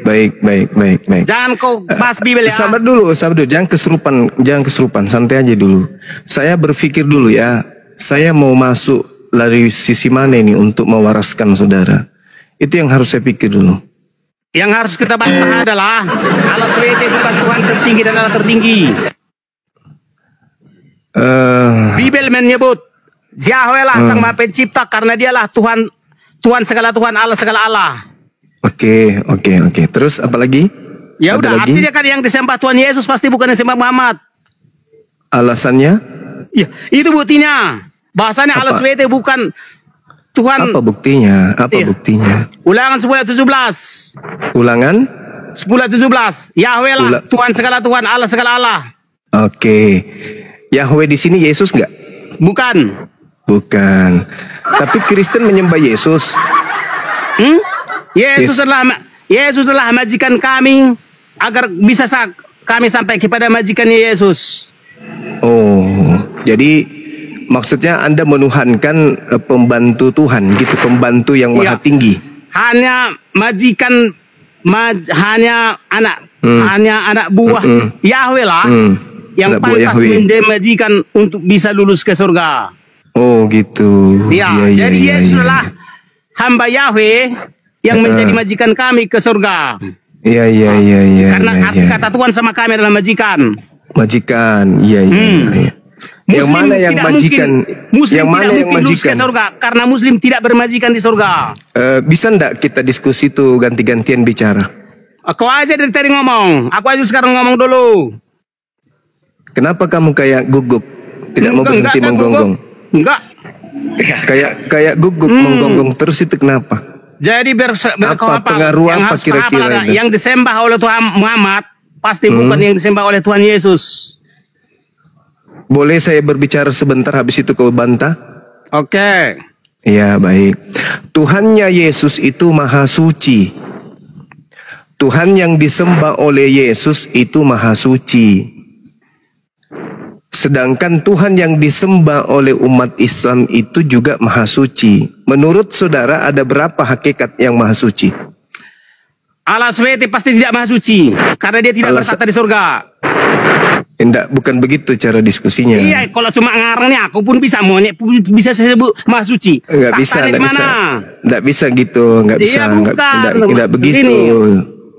baik. Jangan kau bahas Bibel ya. Sabar dulu. Jangan kesurupan. Santai aja dulu. Saya berpikir dulu ya. Saya mau masuk dari sisi mana ini untuk mewaraskan saudara. Itu yang harus saya pikir dulu. Yang harus kita bantah adalah Allah SWT bukan Tuhan tertinggi dan Allah tertinggi. Bibel menyebut Yahweh lah Sang Maha Pencipta karena dialah Tuhan segala Tuhan, Allah segala Allah. Oke. Terus apa lagi? Ya udah, artinya kan yang disembah Tuhan Yesus pasti bukan yang disembah Muhammad. Alasannya? Ya, itu buktinya. Bahasanya Allah SWT bukan Tuhan. Apa buktinya? Buktinya? Ulangan 10:17. Ulangan 10:17. Yahweh lah Tuhan segala Tuhan, Allah segala Allah. Oke. Yahweh di sini Yesus enggak? Bukan. Tapi Kristen menyembah Yesus. Yesus adalah majikan kami agar bisa kami sampai kepada majikannya Yesus. Oh, jadi maksudnya Anda menuhankan pembantu Tuhan gitu, pembantu yang maha tinggi. Hanya majikan, hanya anak buah Yahweh lah yang pantas menjadi majikan untuk bisa lulus ke surga. Oh gitu. Jadi Yesus adalah hamba Yahweh yang menjadi majikan kami ke surga. Iya. Karena kata Tuhan sama kami adalah majikan. Iya. Yang mana yang majikan? Muslim tidak mungkin ke surga karena Muslim tidak bermajikan di surga. Bisa ndak kita diskusi tuh ganti-gantian bicara? Kau aja dari tadi ngomong, aku aja sekarang ngomong dulu. Kenapa kamu kayak gugup? Tidak mau berhenti menggonggong? Enggak. Kayak gugup menggonggong terus itu kenapa? Jadi pengaruh apa kira-kira yang disembah oleh Tuhan Muhammad pasti bukan yang disembah oleh Tuhan Yesus. Boleh saya berbicara sebentar habis itu kau bantah? Oke. Ya baik. Tuhannya Yesus itu maha suci. Tuhan yang disembah oleh Yesus itu maha suci. Sedangkan Tuhan yang disembah oleh umat Islam itu juga maha suci. Menurut saudara ada berapa hakikat yang maha suci? Allah SWT pasti tidak maha suci karena dia tidak berkata di surga. Tidak, bukan begitu cara diskusinya. Iya, kalau cuma ngarangnya aku pun bisa bisa saya sebut maha suci. Enggak bisa gitu, enggak begitu. Begini.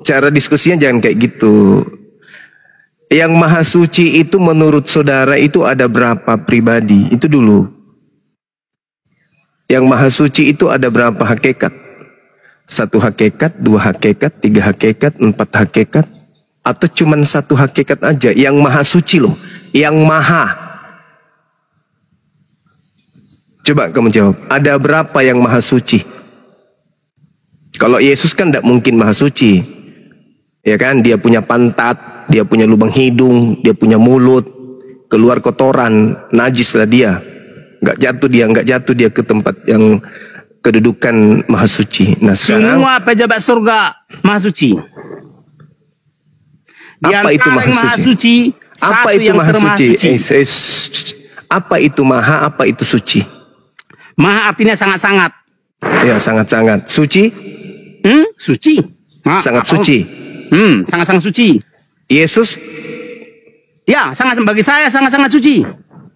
Cara diskusinya jangan kayak gitu. Yang maha suci itu menurut saudara itu ada berapa pribadi? Itu dulu. Yang maha suci itu ada berapa hakikat? 1 hakikat, 2 hakikat, 3 hakikat, 4 hakikat? Atau cuman 1 hakikat aja? Yang maha suci loh. Yang maha. Coba kamu jawab. Ada berapa yang maha suci? Kalau Yesus kan tidak mungkin maha suci. Ya kan? Dia punya pantat. Dia punya lubang hidung, dia punya mulut, keluar kotoran, najis lah dia. Nggak jatuh dia ke tempat yang kedudukan maha suci. Nah, semua pejabat surga maha suci. Apa itu maha suci? Apa itu maha suci? Apa itu maha? Apa itu suci? Maha artinya sangat-sangat. Ya, sangat-sangat. Suci? Suci. Sangat suci. Sangat-sangat suci. Yesus? Ya, bagi saya sangat-sangat suci.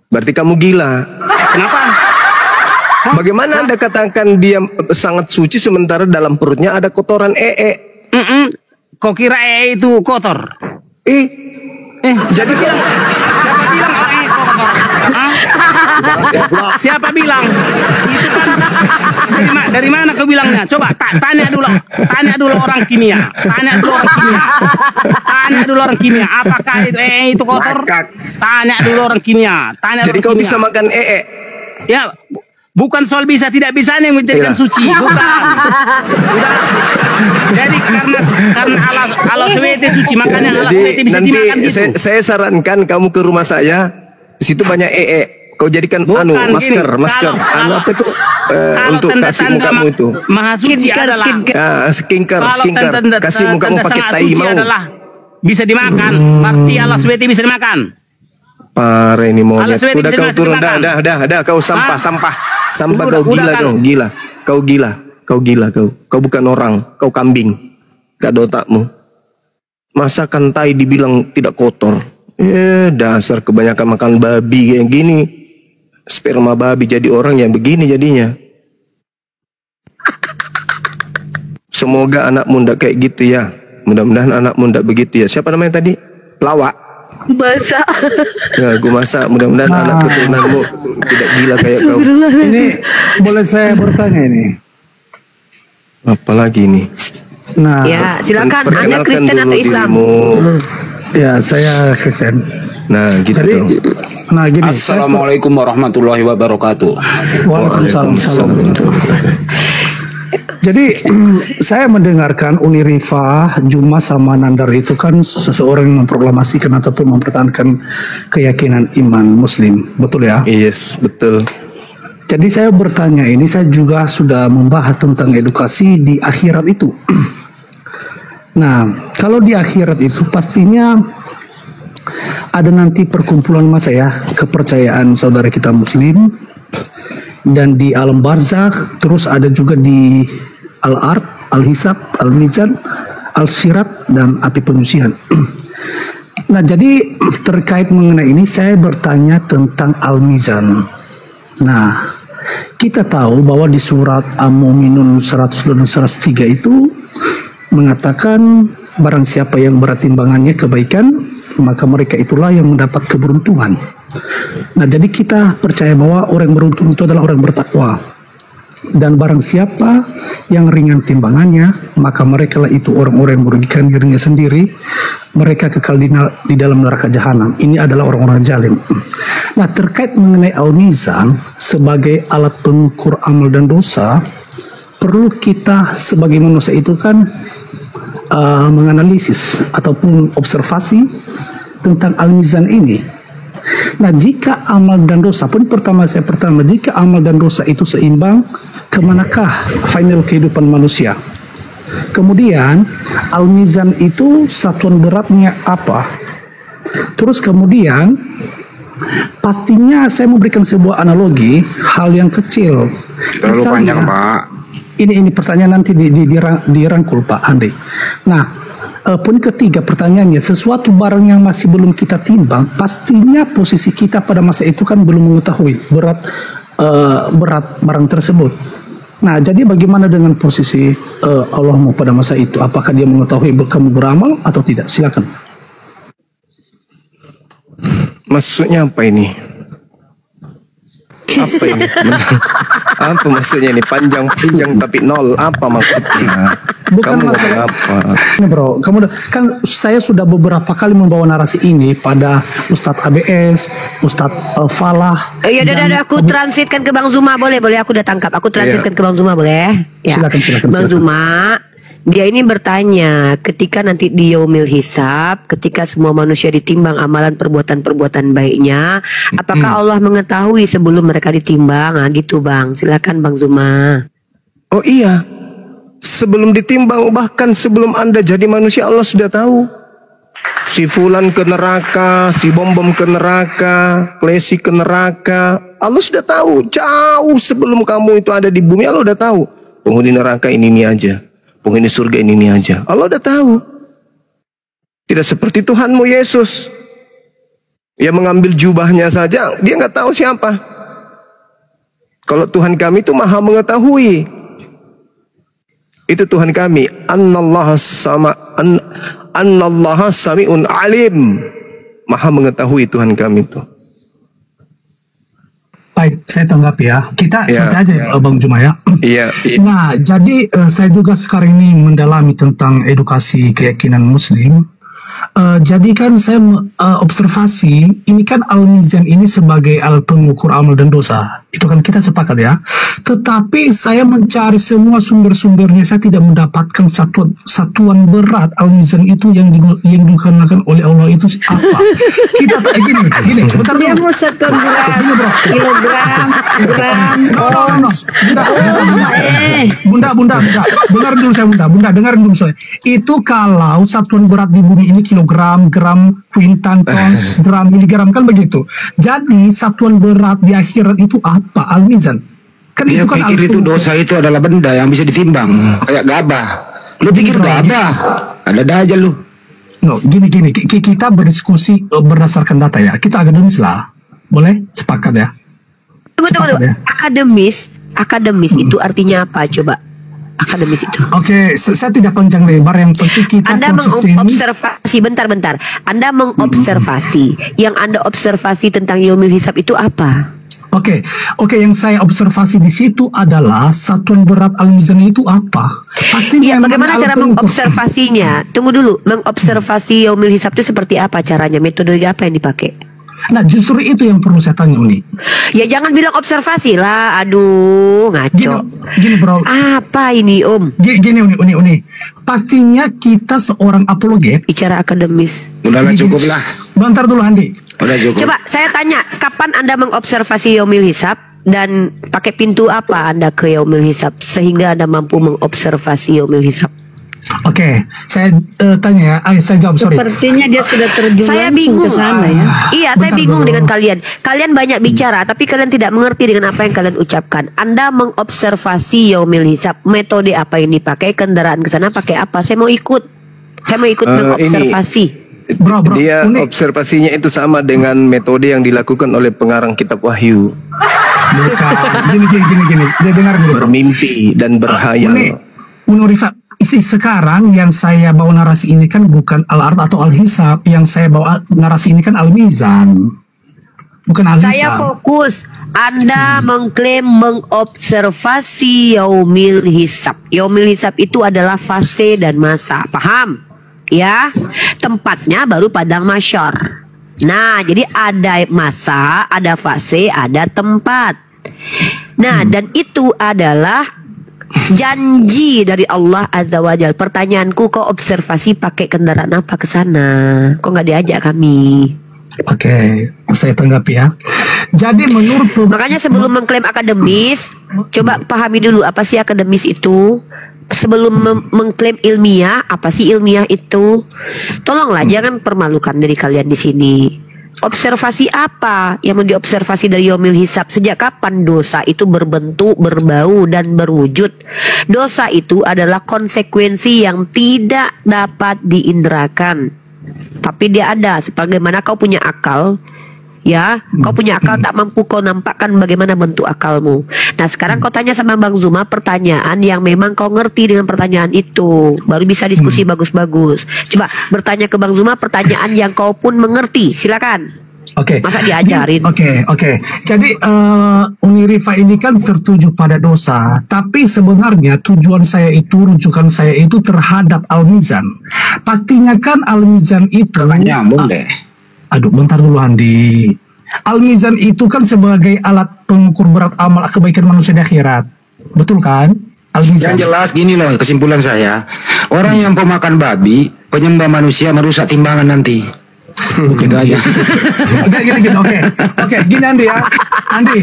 Berarti kamu gila. Kenapa? Bagaimana Anda katakan dia sangat suci sementara dalam perutnya ada kotoran Kok kira itu kotor? Jadi siapa bilang kotor? Siapa bilang? Itu kan dari mana kau bilangnya? Coba tanya dulu orang kimia. Tanya dulu orang kimia. Apakah itu kotor? Tanya dulu orang kimia. Jadi kau bisa makan Ya, bukan soal bisa tidak bisa yang menjadikan suci, bukan. Jadi karena Allah SWT suci, makanya Allah SWT bisa dimakan gitu. Saya sarankan kamu ke rumah saya, di situ banyak Kau jadikan masker. Apa itu untuk kasih mukamu itu? Maha suci adalah skincare. Kasih mukamu pakai tai mau. Bisa dimakan. Berarti Allah SWT bisa dimakan. Parah ini monyet. Udah kau turun, dah kau sampah. Kau gila. Kau bukan orang, kau kambing. Gak ada otakmu. Masakan tai dibilang tidak kotor. Dasar kebanyakan makan babi kayak gini. Sperma babi jadi orang yang begini jadinya. Semoga anakmu ndak kayak gitu ya. Mudah-mudahan anakmu ndak begitu ya. Siapa namanya tadi? Lawak. Masa. Ya, gue masak. Mudah-mudahan anak keturunanmu tidak gila kayak kau. Ini boleh saya bertanya ini? Apalagi ini? Nah, Ya, silakan. Anda Perkenalkan Kristen dulu atau Islam? dirimu. ya saya Kristen. Nah, gitu. Jadi, dong. nah gini. Assalamualaikum warahmatullahi wabarakatuh. Waalaikumsalam. Jadi saya mendengarkan Uni Rifah, Juma sama Nandar itu kan seseorang yang memproklamasikan ataupun mempertahankan keyakinan iman Muslim, betul ya? Yes, betul. Jadi saya bertanya ini, saya juga sudah membahas tentang edukasi di akhirat itu. Nah, kalau di akhirat itu pastinya ada nanti perkumpulan masa ya, kepercayaan saudara kita Muslim, dan di alam barzakh, terus ada juga di al-ard, al-hisab, al-mizan, al-sirat, dan api penyucian. Nah, jadi terkait mengenai ini saya bertanya tentang al-mizan. Nah, kita tahu bahwa di surat Al-Mu'minun 100 dan 103 itu mengatakan barang siapa yang berat timbangannya kebaikan, maka mereka itulah yang mendapat keberuntungan. Nah, jadi kita percaya bahwa orang beruntung itu adalah orang bertakwa. Dan barang siapa yang ringan timbangannya, maka mereka lah itu orang-orang yang merugikan dirinya sendiri. Mereka kekal di dalam neraka jahanam. Ini adalah orang-orang zalim. Nah, terkait mengenai al-mizan sebagai alat pengukur amal dan dosa, perlu kita sebagai manusia itu kan menganalisis ataupun observasi tentang al-mizan ini. Nah, jika amal dan dosa pun jika amal dan dosa itu seimbang, kemanakah final kehidupan manusia? Kemudian al-mizan itu satuan beratnya apa? Terus kemudian pastinya saya memberikan sebuah analogi hal yang kecil. Terlalu panjang, Pak. Ini pertanyaan nanti dirangkul Pak Andi. Nah, poin ketiga pertanyaannya, sesuatu barang yang masih belum kita timbang, pastinya posisi kita pada masa itu kan belum mengetahui berat barang tersebut. Nah, jadi bagaimana dengan posisi Allahmu pada masa itu? Apakah dia mengetahui kamu beramal atau tidak? Silakan. Maksudnya apa ini? Apa ini? Apa maksudnya ini? Panjang tapi nol. Apa maksudnya? Bukan Kamu ngomong masalah apa? ini, bro. Kan saya sudah beberapa kali membawa narasi ini pada Ustadz ABS, Ustadz Falah. Ya udah, aku transitkan ke Bang Zuma, boleh aku udah tangkap. Aku transitkan ke Bang Zuma, boleh? Ya. Silakan. Bang Zuma, dia ini bertanya, ketika nanti di yaumil hisab, ketika semua manusia ditimbang amalan perbuatan baiknya, apakah Allah mengetahui sebelum mereka ditimbang? Nah, gitu Bang. Silakan Bang Zuma. Oh iya. Sebelum ditimbang, bahkan sebelum Anda jadi manusia, Allah sudah tahu. Si Fulan ke neraka, si Bom ke neraka, Klesi ke neraka. Allah sudah tahu. Jauh sebelum kamu itu ada di bumi, Allah udah tahu. Penghuni neraka ini aja. Penghuni surga ini aja. Allah udah tahu. Tidak seperti Tuhanmu Yesus. Yang mengambil jubahnya saja, dia nggak tahu siapa. Kalau Tuhan kami itu maha mengetahui. Itu Tuhan kami. Annallaha sami'un alim. Maha mengetahui Tuhan kami itu. Baik, saya tanggapi ya. Kita saja aja Bang Juma ya. Iya. Nah, jadi saya juga sekarang ini mendalami tentang edukasi keyakinan Muslim. Jadi kan saya observasi, ini kan al-mizan ini sebagai alat pengukur amal dan dosa. Itu kan kita sepakat ya. Tetapi saya mencari semua sumber-sumbernya, saya tidak mendapatkan satuan berat al-mizan itu yang digunakan oleh Allah itu apa. Kita tak gini, bentar dulu. Dia mau satuan berat, kilogram, gram, ons. Bunda, dengar dulu saya Bunda, dengar dulu saya. Itu kalau satuan berat di bumi ini kilogram, gram, kuintan, tons, gram, miligram kan begitu. Jadi satuan berat di akhirat itu apa? Al-mizan. Kan Dia itu kan pikir itu dosa itu adalah benda yang bisa ditimbang, kayak gabah. Lu pikir gak ada? Ada aja lu. No, gini. Kita berdiskusi berdasarkan data ya. Kita akademis lah. Boleh? Sepakat ya? Tunggu. Sepakat ya? Akademis itu artinya apa coba? Akademis itu. Oke, saya tidak panjang lebar. Yang penting kita Anda konsisten. mengobservasi, bentar. Anda mengobservasi. Yang Anda observasi tentang yaumil hisab itu apa? Oke, yang saya observasi di situ adalah satuan berat al-mizan itu apa? Pastinya Iya, bagaimana cara pengukur. mengobservasinya? Tunggu dulu, mengobservasi yaumil hisab itu seperti apa caranya? Metode apa yang dipakai? Nah, justru itu yang perlu saya tanya, Uni. Ya jangan bilang observasi lah, aduh ngaco. Gini bro, Apa ini Om? gini Uni. Pastinya kita seorang apologet. Bicara akademis. Udahlah cukup lah. Bentar dulu, Andi. Udah cukup. Coba saya tanya, kapan Anda mengobservasi yaumil hisab dan pakai pintu apa Anda ke yaumil hisab sehingga Anda mampu mengobservasi yaumil hisab? Oke, saya tanya ya. Saya jawab, sorry. Sepertinya dia sudah terjun Saya langsung bingung. ke sana ya. Iya, saya Bentar bingung dulu. dengan kalian. Kalian banyak bicara, tapi kalian tidak mengerti dengan apa yang kalian ucapkan. Anda mengobservasi yaumil hisab, metode apa yang dipakai, kendaraan ke sana pakai apa? Saya mau ikut mengobservasi. Bro, Dia Uni. observasinya itu sama dengan metode yang dilakukan oleh pengarang kitab Wahyu. Bukan. Gini. Dia dengar dulu. Bermimpi dan berhayal. Uni Rifa, sekarang yang saya bawa narasi ini kan bukan al-ard atau al-hisab. Yang saya bawa narasi ini kan al-mizan. Bukan al-hisab. Saya fokus. Anda mengklaim mengobservasi yaumil hisab. Yaumil hisab itu adalah fase dan masa. Paham? Ya, tempatnya baru padang mahsyar. Nah, jadi ada masa, ada fase, ada tempat. Nah, dan itu adalah janji dari Allah Azza wa Jalla. Pertanyaanku, kau observasi pakai kendaraan apa ke sana? Kok nggak diajak kami? Oke, saya tanggapi ya. Jadi menurut Makanya sebelum mengklaim akademis, coba pahami dulu apa sih akademis itu. Sebelum mengklaim ilmiah, apa sih ilmiah itu? Tolonglah jangan permalukan diri kalian di sini. Observasi apa yang mau diobservasi dari yaumil hisab? Sejak kapan dosa itu berbentuk, berbau dan berwujud? Dosa itu adalah konsekuensi yang tidak dapat diinderakan. Tapi dia ada, sebagaimana kau punya akal. Ya, kau punya akal tak mampu kau nampakkan bagaimana bentuk akalmu. Nah sekarang kau tanya sama Bang Zuma pertanyaan yang memang kau ngerti dengan pertanyaan itu, baru bisa diskusi bagus-bagus. Coba bertanya ke Bang Zuma pertanyaan yang kau pun mengerti, silakan. Oke. Masa diajarin? Oke. Jadi Uni Rifa ini kan tertuju pada dosa, tapi sebenarnya tujuan saya itu, rujukan saya itu terhadap al-mizan. Pastinya kan al-mizan itu. Gak nyambung deh. Aduh, bentar dulu Andi. Al-mizan itu kan sebagai alat pengukur berat amal kebaikan manusia di akhirat. Betul kan? Al-mizan. Yang jelas gini loh kesimpulan saya. Orang yang pemakan babi, penyembah manusia merusak timbangan nanti. Gitu aja. Gini. Oke, gini Andi ya. Andi.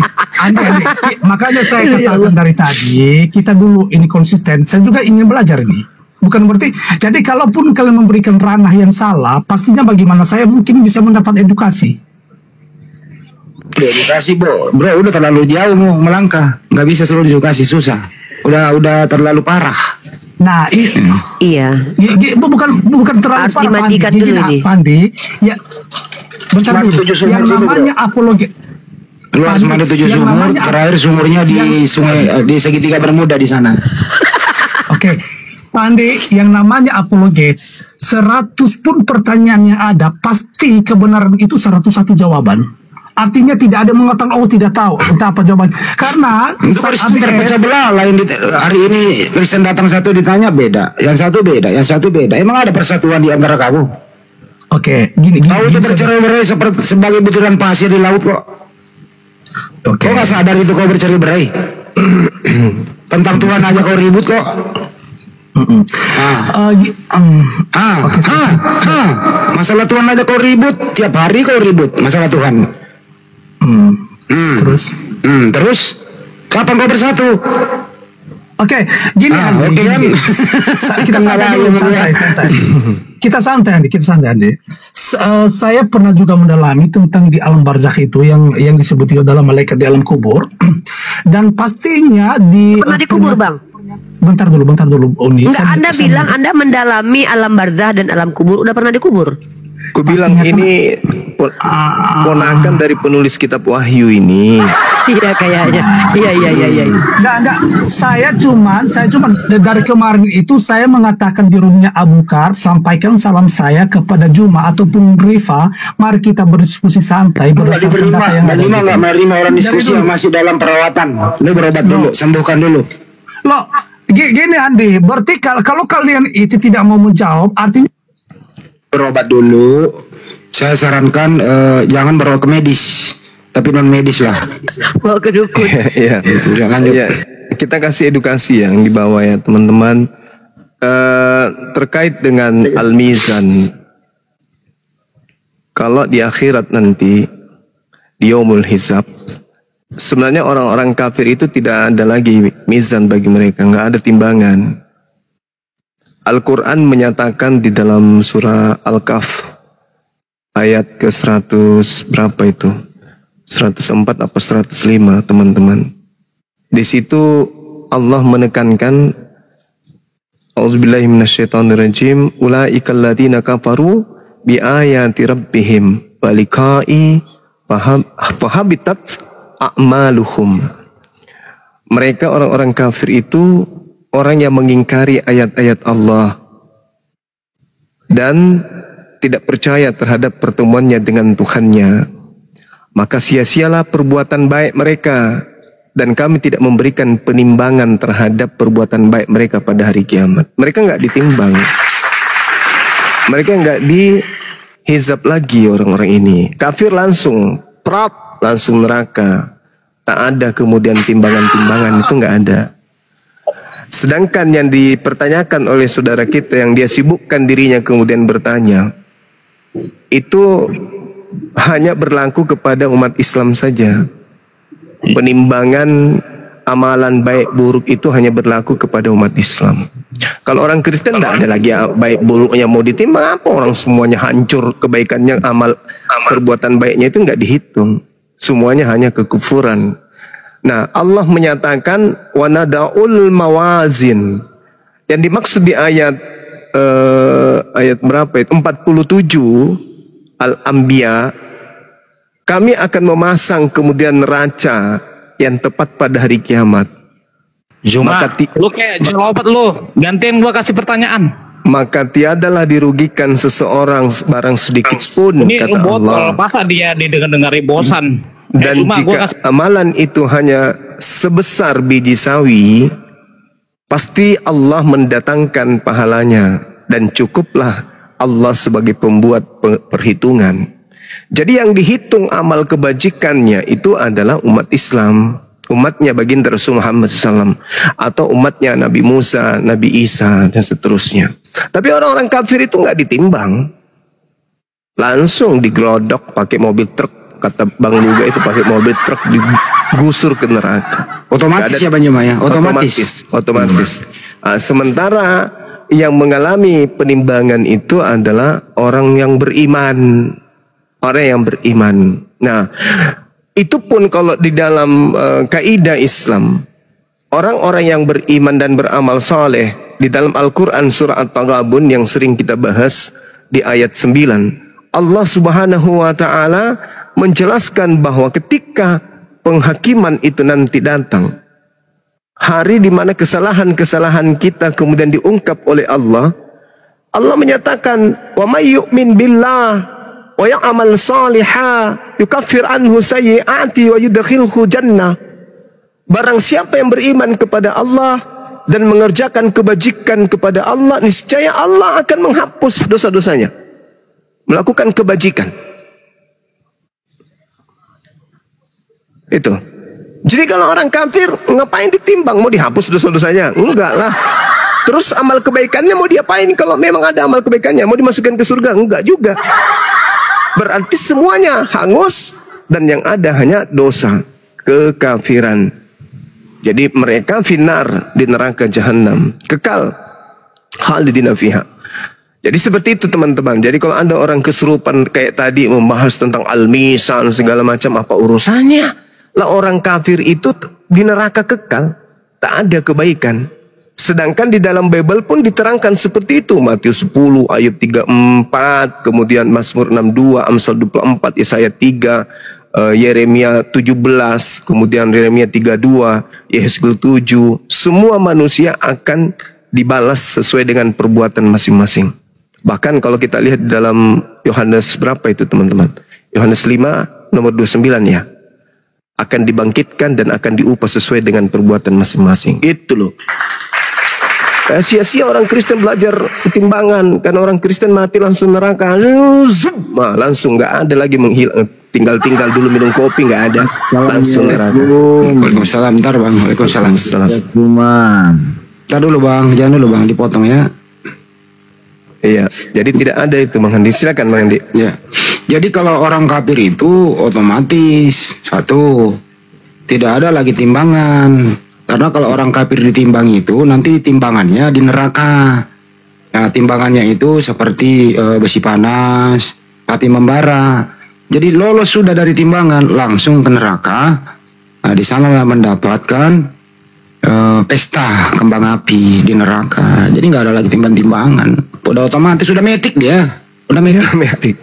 Makanya saya katakan dari tadi, kita dulu ini konsisten. Saya juga ingin belajar ini. Bukan berarti, jadi kalaupun kalian memberikan ranah yang salah, pastinya bagaimana saya mungkin bisa mendapat edukasi. Edukasi bro, udah terlalu jauh mau melangkah. Nggak bisa selalu edukasi, susah. Udah terlalu parah. Nah, Iya. bukan terlalu Harus parah, dimandikan Pandi. dulu Gini, ini. Pandi. Ya, bentar Mandi dulu. 7 sumur Yang dulu, namanya apologi. Lu harus mandi 7 yang sumur, namanya- terakhir sumurnya di sungai di segitiga Bermuda di sana. Oke. Pandi, yang namanya apologet, 100 pun pertanyaannya ada, pasti kebenaran itu 101 jawaban. Artinya tidak ada yang mengatakan, oh tidak tahu, entah apa jawaban. Karena Itu Kristen terpecah belah. Hari ini Kristen datang satu ditanya beda, yang satu beda. Emang ada persatuan di antara kamu? Oke, gini. Kau itu bercerai-berai seperti sebagai butiran pasir di laut kok. Oke. Kau nggak sadar itu kau bercerai-berai? Tentang Tuhan aja kau ribut kok. Masalah Tuhan aja kau ribut, tiap hari kau ribut masalah Tuhan. Terus kapan kau bersatu? Oke, gini Andi. Oke kan? Kita santai dulu, santai. Kita santai Andi. Saya pernah juga mendalami tentang di alam barzakh itu yang disebut dalam malaikat di alam kubur. Dan pastinya Pernah dikubur Bang? bentar dulu Uni. Enggak, Anda bilang Anda mendalami alam barzah dan alam kubur. Udah pernah dikubur? Ku bilang ini ponakan dari penulis kitab Wahyu ini. Iya kayaknya. Iya. Enggak. Saya cuman dari kemarin itu saya mengatakan di roomnya Abu Karp, sampaikan salam saya kepada Juma ataupun Rifa. Mari kita berdiskusi santai berdasarkan data yang ada. Nggak menerima orang diskusi yang masih dalam perawatan. Lu berobat dulu, sembuhkan dulu. Loh, gini Andi, berarti kalau kalian itu tidak mau menjawab, artinya Berobat dulu. Saya sarankan jangan berobat ke medis, tapi non medis lah. Mau ke dukun. Iya. Lanjut. Ya, kita kasih edukasi yang di bawah ya teman-teman. Terkait dengan al-mizan. Kalau di akhirat nanti di yaumul hisab, sebenarnya orang-orang kafir itu tidak ada lagi mizan bagi mereka, nggak ada timbangan. Al-Quran menyatakan di dalam surah Al-Kahf ayat ke 100 berapa itu? 104 apa 105 teman-teman. Di situ Allah menekankan A'udzubillahi minasyaitonirrajim ulaikal ladzina kafaru bi ayati rabbihim waliqa'i fahabitat a'maluhum. Mereka orang-orang kafir itu orang yang mengingkari ayat-ayat Allah dan tidak percaya terhadap pertemuannya dengan Tuhannya, maka sia-sialah perbuatan baik mereka dan kami tidak memberikan penimbangan terhadap perbuatan baik mereka pada hari kiamat. Mereka nggak ditimbang, mereka nggak dihizab lagi orang-orang ini. Kafir langsung langsung neraka, tak ada kemudian timbangan-timbangan, itu nggak ada. Sedangkan yang dipertanyakan oleh saudara kita yang dia sibukkan dirinya kemudian bertanya, itu hanya berlaku kepada umat Islam saja. Penimbangan amalan baik buruk itu hanya berlaku kepada umat Islam. Kalau orang Kristen tidak ada lagi baik buruknya mau ditimbang apa, orang semuanya hancur kebaikannya, amal perbuatan baiknya itu nggak dihitung. Semuanya hanya kekufuran. Nah, Allah menyatakan wanadaul mawazin. Yang dimaksud di ayat berapa itu? 47 Al-Anbiya, kami akan memasang kemudian neraca yang tepat pada hari kiamat. Cuma lu kayak jawaban lu, gantiin gua kasih pertanyaan. Maka tiadalah dirugikan seseorang barang sedikit pun, Ini kata Allah. Masa dia didengar-dengari bosan? Dan jika amalan itu hanya sebesar biji sawi, pasti Allah mendatangkan pahalanya, dan cukuplah Allah sebagai pembuat perhitungan. Jadi yang dihitung amal kebajikannya itu adalah umat Islam, umatnya baginda Rasul Muhammad SAW, atau umatnya Nabi Musa, Nabi Isa, dan seterusnya. Tapi orang-orang kafir itu nggak ditimbang, langsung digelodok pakai mobil truk. Kata Bang Luga itu pakai mobil truk digusur ke neraka. Otomatis ya Bang Juma ya? Otomatis. Sementara yang mengalami penimbangan itu adalah orang yang beriman. Orang yang beriman. Nah, itu pun kalau di dalam kaidah Islam, orang-orang yang beriman dan beramal soleh, di dalam Al-Quran surah At-Taghabun yang sering kita bahas di ayat 9, Allah Subhanahu wa ta'ala menjelaskan bahwa ketika penghakiman itu nanti datang, hari di mana kesalahan-kesalahan kita kemudian diungkap oleh Allah, Allah menyatakan, wa may yu'min billah wa ya'mal salihah yukaffir anhu sayyi'ati wa yudkhilhu jannah. Barang siapa yang beriman kepada Allah dan mengerjakan kebajikan kepada Allah, niscaya Allah akan menghapus dosa-dosanya. Melakukan kebajikan. Itu. Jadi kalau orang kafir ngapain ditimbang? Mau dihapus dosa-dosanya? Enggak lah. Terus amal kebaikannya mau diapain? Kalau memang ada amal kebaikannya, mau dimasukkan ke surga? Enggak juga. Berarti semuanya hangus dan yang ada hanya dosa, kekafiran. Jadi mereka finar di neraka jahanam, kekal khalidina fiha. Jadi seperti itu teman-teman. Jadi kalau ada orang kesurupan kayak tadi membahas tentang al-misan segala macam, apa urusannya? Lah orang kafir itu di neraka kekal, tak ada kebaikan. Sedangkan di dalam Bible pun diterangkan seperti itu. Matius 10 ayat 34, kemudian Mazmur 62, Amsal 24, Yesaya 3, Yeremia 17, kemudian Yeremia 32, Yehezkiel 7. Semua manusia akan dibalas sesuai dengan perbuatan masing-masing. Bahkan kalau kita lihat di dalam Yohanes berapa itu teman-teman? Yohanes 5 nomor 29 ya. Akan dibangkitkan dan akan diupah sesuai dengan perbuatan masing-masing. Itu loh. Sia-sia orang Kristen belajar timbangan, karena orang Kristen mati langsung neraka. Langsung nggak ada lagi menghilang. Tinggal dulu minum kopi, nggak ada, langsung neraka. Waalaikumsalam. Ntar bang. Waalaikumsalam. Ntar dulu bang, jangan dulu bang, dipotong ya. Iya, jadi tidak ada itu Bang Handi. Silakan Bang Handi. Ya. Jadi kalau orang kafir itu otomatis satu, tidak ada lagi timbangan. Karena kalau orang kafir ditimbang itu nanti timbangannya di neraka. Nah, timbangannya itu seperti besi panas, api membara. Jadi lolos sudah dari timbangan langsung ke neraka. Nah, di sana mendapatkan pesta kembang api di neraka. Jadi nggak ada lagi timbangan. Udah otomatis sudah metik dia. Udah metik.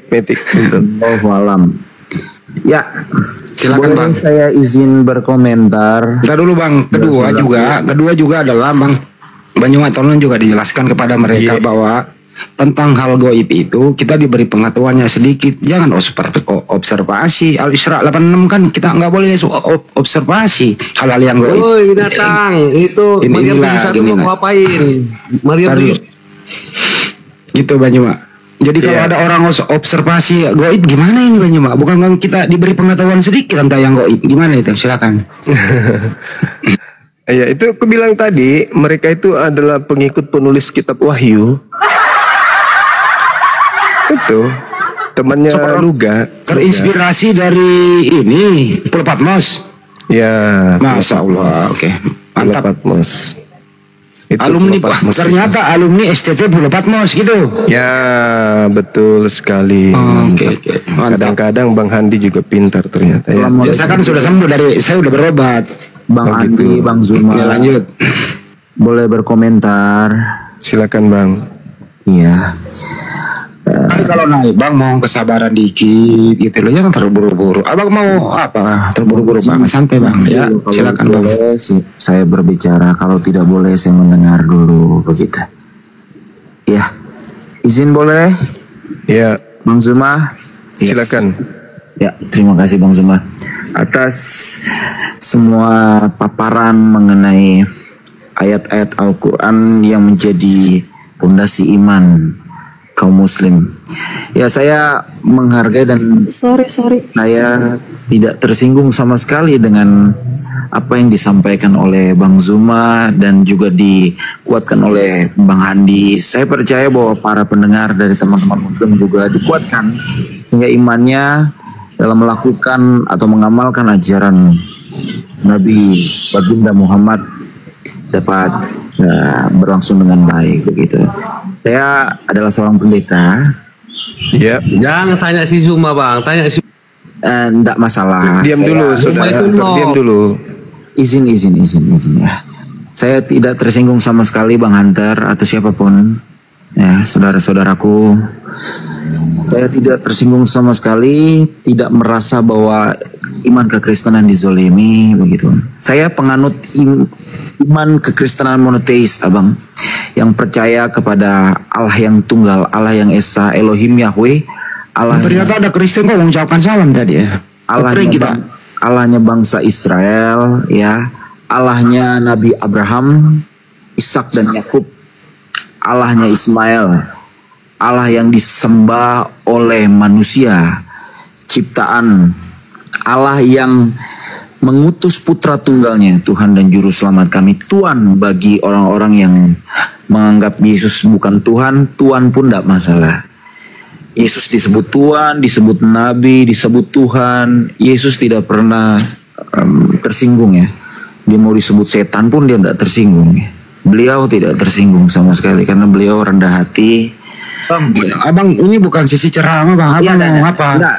metik. Oh malam. Ya, Silakan boleh bang. saya izin berkomentar. Ntar dulu bang. Kedua juga adalah bang Banyumat, tolong juga dijelaskan kepada mereka bahwa tentang hal goib itu kita diberi pengetahuannya sedikit. Jangan observasi. Al-Isra 86 kan kita nggak boleh observasi hal-hal yang goib. Woi binatang, itu Maria 71 mau ngapain? Maria 71 gitu Banyumat. Jadi kalau ada orang observasi goib gimana ini Banyumat? Bukan kan kita diberi pengetahuan sedikit tentang yang goib. Gimana itu? Silakan. Ya itu aku bilang tadi, mereka itu adalah pengikut penulis kitab Wahyu. Itu temannya Luga. Terinspirasi dari ini Pulau Patmos. Ya, Masya Allah. Oke. Mantap. Patmos. Itu Alumni Pulau Patmos. ternyata alumni STT Pulau Patmos gitu. Ya, betul sekali. Oke. Mantap. Kadang-kadang Bang Handi juga pintar ternyata ya. Ya, saya kan sudah sembuh saya udah berobat. Bang Andi, Bang Zuma, Ya, lanjut. boleh berkomentar? Silakan Bang. Iya. Kan kalau naik bang mau kesabaran dikit gitu loh, jangan terburu-buru. Abang mau apa? Terburu-buru bang, santai bang. Ya, Kalau silakan bang. boleh, saya berbicara. Kalau tidak boleh, saya mendengar dulu begitu. Ya, izin boleh, Ya, Bang Zuma. silakan. Ya, terima kasih Bang Zuma atas semua paparan mengenai ayat-ayat Al-Quran yang menjadi fondasi iman kaum muslim. Ya, saya menghargai dan saya tidak tersinggung sama sekali dengan apa yang disampaikan oleh Bang Zuma dan juga dikuatkan oleh Bang Handi. Saya percaya bahwa para pendengar dari teman-teman muslim juga dikuatkan sehingga imannya dalam melakukan atau mengamalkan ajaran Nabi Baginda Muhammad dapat berlangsung dengan baik begitu. Saya adalah seorang pendeta. Ya, Jangan tanya si Zuma bang, tanya si Enggak masalah. diam dulu saudara. itu no. Diam dulu. Izin ya. Saya tidak tersinggung sama sekali Bang Hunter atau siapapun. Ya, saudara-saudaraku. Saya tidak tersinggung sama sekali, tidak merasa bahwa iman kekristenan dizolimi begitu. Saya penganut iman kekristenan monoteis, Abang, yang percaya kepada Allah yang tunggal, Allah yang esa, Elohim Yahweh, Allah. Ternyata ada Kristen kok mengucapkan salam tadi ya. Allahnya bangsa Israel, ya, Allahnya Nabi Abraham, Ishak dan Yakub, Allahnya Ismail. Allah yang disembah oleh manusia, ciptaan Allah yang mengutus putra tunggalnya, Tuhan dan Juru Selamat kami. Tuhan bagi orang-orang yang menganggap Yesus bukan Tuhan, Tuhan pun tidak masalah. Yesus disebut Tuhan, disebut Nabi, disebut Tuhan. Yesus tidak pernah tersinggung ya. Dia mau disebut setan pun dia tidak tersinggung ya. Beliau tidak tersinggung sama sekali karena beliau rendah hati. Abang ini bukan sisi ceramah bang. Abang mau apa? Enggak,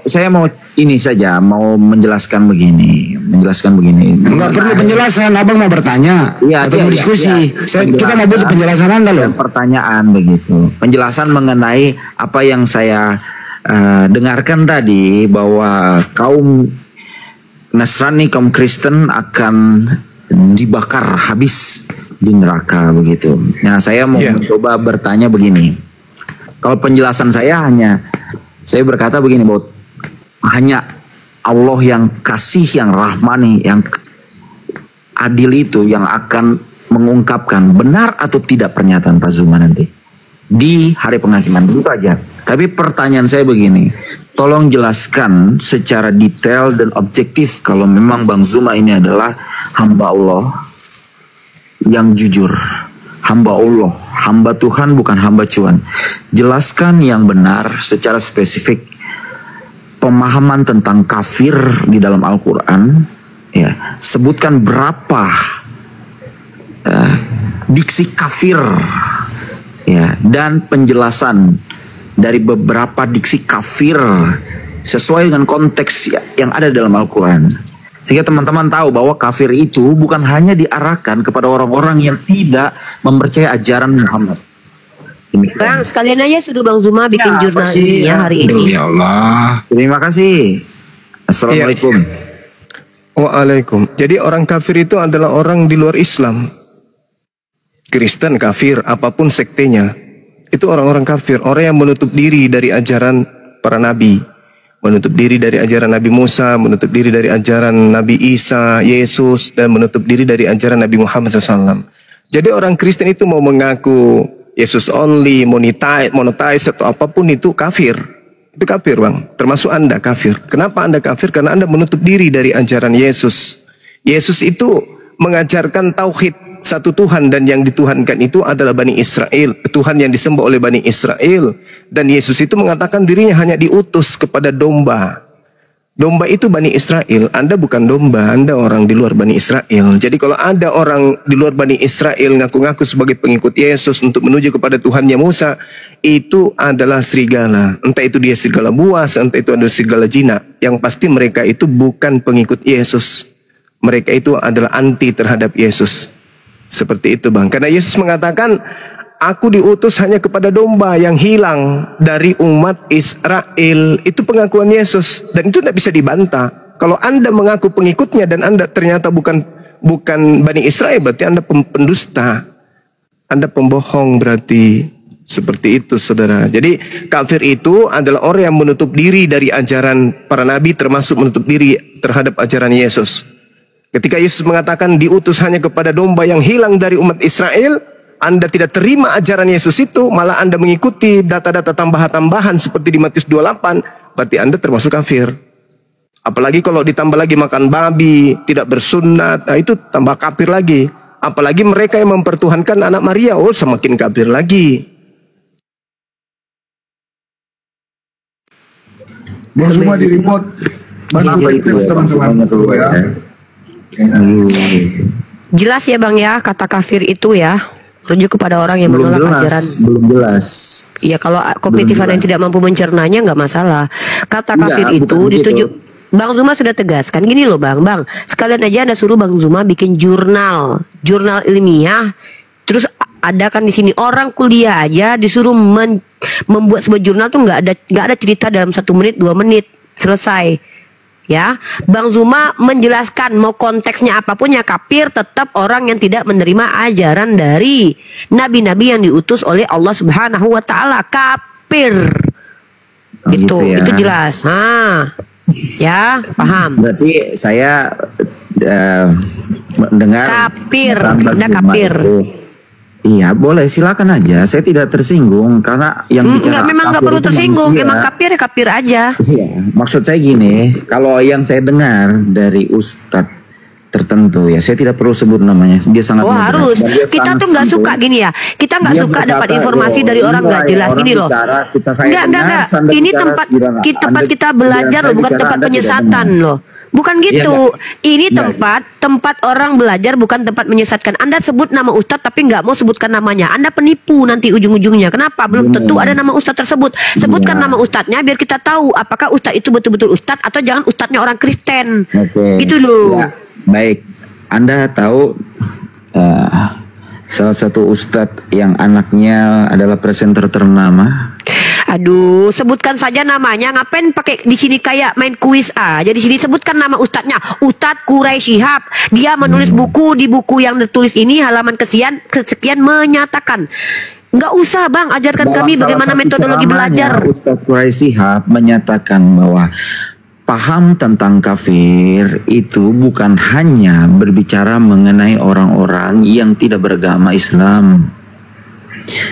saya mau ini saja, mau menjelaskan begini. Enggak perlu penjelasan, abang mau bertanya atau mau diskusi. Kita mau butuh penjelasan Anda loh. Pertanyaan begitu. Penjelasan mengenai apa yang saya dengarkan tadi, bahwa kaum Nasrani, kaum Kristen akan dibakar habis di neraka begitu. Nah, saya mau mencoba bertanya begini. Kalau penjelasan saya saya berkata begini, bahwa hanya Allah yang kasih, yang rahmani, yang adil itu yang akan mengungkapkan benar atau tidak pernyataan Pak Zuma nanti di hari penghakiman, begitu aja. Tapi pertanyaan saya begini, tolong jelaskan secara detail dan objektif kalau memang Bang Zuma ini adalah hamba Allah yang jujur, hamba Allah, hamba Tuhan, bukan hamba cuan. Jelaskan yang benar secara spesifik pemahaman tentang kafir di dalam Al-Quran. Ya, sebutkan berapa diksi kafir, ya, dan penjelasan dari beberapa diksi kafir sesuai dengan konteks yang ada dalam Al-Quran, sehingga teman-teman tahu bahwa kafir itu bukan hanya diarahkan kepada orang-orang yang tidak mempercayai ajaran Muhammad. Bang, sekalian aja suruh Bang Zuma bikin jurnal ilmiah hari ini. Ya Allah. Terima kasih. Assalamualaikum. Waalaikumsalam. Jadi orang kafir itu adalah orang di luar Islam. Kristen kafir, apapun sektenya, itu orang-orang kafir, orang yang menutup diri dari ajaran para nabi, menutup diri dari ajaran Nabi Musa, menutup diri dari ajaran Nabi Isa, Yesus, dan menutup diri dari ajaran Nabi Muhammad SAW. Jadi orang Kristen itu mau mengaku Yesus only, monetize atau apapun itu kafir. Itu kafir bang, termasuk Anda kafir. Kenapa Anda kafir? Karena Anda menutup diri dari ajaran Yesus. Yesus itu mengajarkan tauhid satu Tuhan, dan yang dituhankan itu adalah Bani Israel, Tuhan yang disembah oleh Bani Israel. Dan Yesus itu mengatakan dirinya hanya diutus kepada domba. Domba itu Bani Israel. Anda bukan domba, Anda orang di luar Bani Israel. Jadi kalau ada orang di luar Bani Israel ngaku-ngaku sebagai pengikut Yesus untuk menuju kepada Tuhannya Musa, itu adalah serigala. Entah itu dia serigala buas, entah itu adalah serigala jinak. Yang pasti mereka itu bukan pengikut Yesus. Mereka itu adalah anti terhadap Yesus. Seperti itu bang. Karena Yesus mengatakan, aku diutus hanya kepada domba yang hilang dari umat Israel. Itu pengakuan Yesus, dan itu tidak bisa dibantah. Kalau Anda mengaku pengikutnya dan Anda ternyata bukan Bani Israel, berarti Anda pendusta, Anda pembohong berarti. Seperti itu saudara. Jadi kafir itu adalah orang yang menutup diri dari ajaran para nabi, termasuk menutup diri terhadap ajaran Yesus. Ketika Yesus mengatakan diutus hanya kepada domba yang hilang dari umat Israel, Anda tidak terima ajaran Yesus itu, malah Anda mengikuti data-data tambahan-tambahan seperti di Matius 28, berarti Anda termasuk kafir. Apalagi kalau ditambah lagi makan babi, tidak bersunat, nah itu tambah kafir lagi. Apalagi mereka yang mempertuhankan anak Maria, oh semakin kafir lagi. Bang Zuma di report. Bantu teman-teman ya. Jelas ya bang ya, kata kafir itu ya rujuk kepada orang yang menolak ajaran. Belum jelas. Iya, kalau kognitif yang tidak mampu mencernanya nggak masalah. Kata kafir itu dituju. Bang Zuma sudah tegaskan gini loh bang, sekalian aja Anda suruh Bang Zuma bikin jurnal ilmiah, terus ada kan di sini orang kuliah aja disuruh membuat sebuah jurnal tuh nggak ada cerita dalam 1 menit 2 menit selesai. Ya, Bang Zuma menjelaskan mau konteksnya apapun ya kafir tetap orang yang tidak menerima ajaran dari nabi-nabi yang diutus oleh Allah Subhanahu wa taala, kafir. Gitu ya. Itu jelas. Ya, paham. Berarti saya mendengar kafir, Anda kafir. Iya, boleh, silakan aja. Saya tidak tersinggung karena yang bicara memang nggak perlu tersinggung. Manusia. Emang kafir ya kafir aja. Iya, maksud saya gini, kalau yang saya dengar dari ustadz tertentu ya, saya tidak perlu sebut namanya. Dia sangat harus. Kita tuh nggak suka gini ya. Kita nggak suka dapat informasi dari orang nggak jelas gini loh. Enggak. Ini tempat kita belajar loh, bukan tempat penyesatan loh. Bukan gitu. Ini Nggak. tempat orang belajar, bukan tempat menyesatkan. Anda sebut nama ustadz tapi nggak mau sebutkan namanya. Anda penipu nanti ujung-ujungnya. Kenapa? Belum tentu ada nama ustadz tersebut. Sebutkan nama ustadznya biar kita tahu apakah ustadz itu betul-betul ustadz atau jangan ustadznya orang Kristen. Oke. Gitu loh. Ya, baik. Anda tahu salah satu ustadz yang anaknya adalah presenter ternama? Aduh, sebutkan saja namanya. Ngapain pakai di sini kayak main kuis aja? Di sini sebutkan nama ustadznya, Ustadz Quraisy Shihab. Dia menulis buku, di buku yang tertulis ini halaman kesekian menyatakan. Nggak usah bang, ajarkan Dalam kami salah bagaimana satu metodologi ceramahnya, belajar. Ustadz Quraisy Shihab menyatakan bahwa paham tentang kafir itu bukan hanya berbicara mengenai orang-orang yang tidak beragama Islam.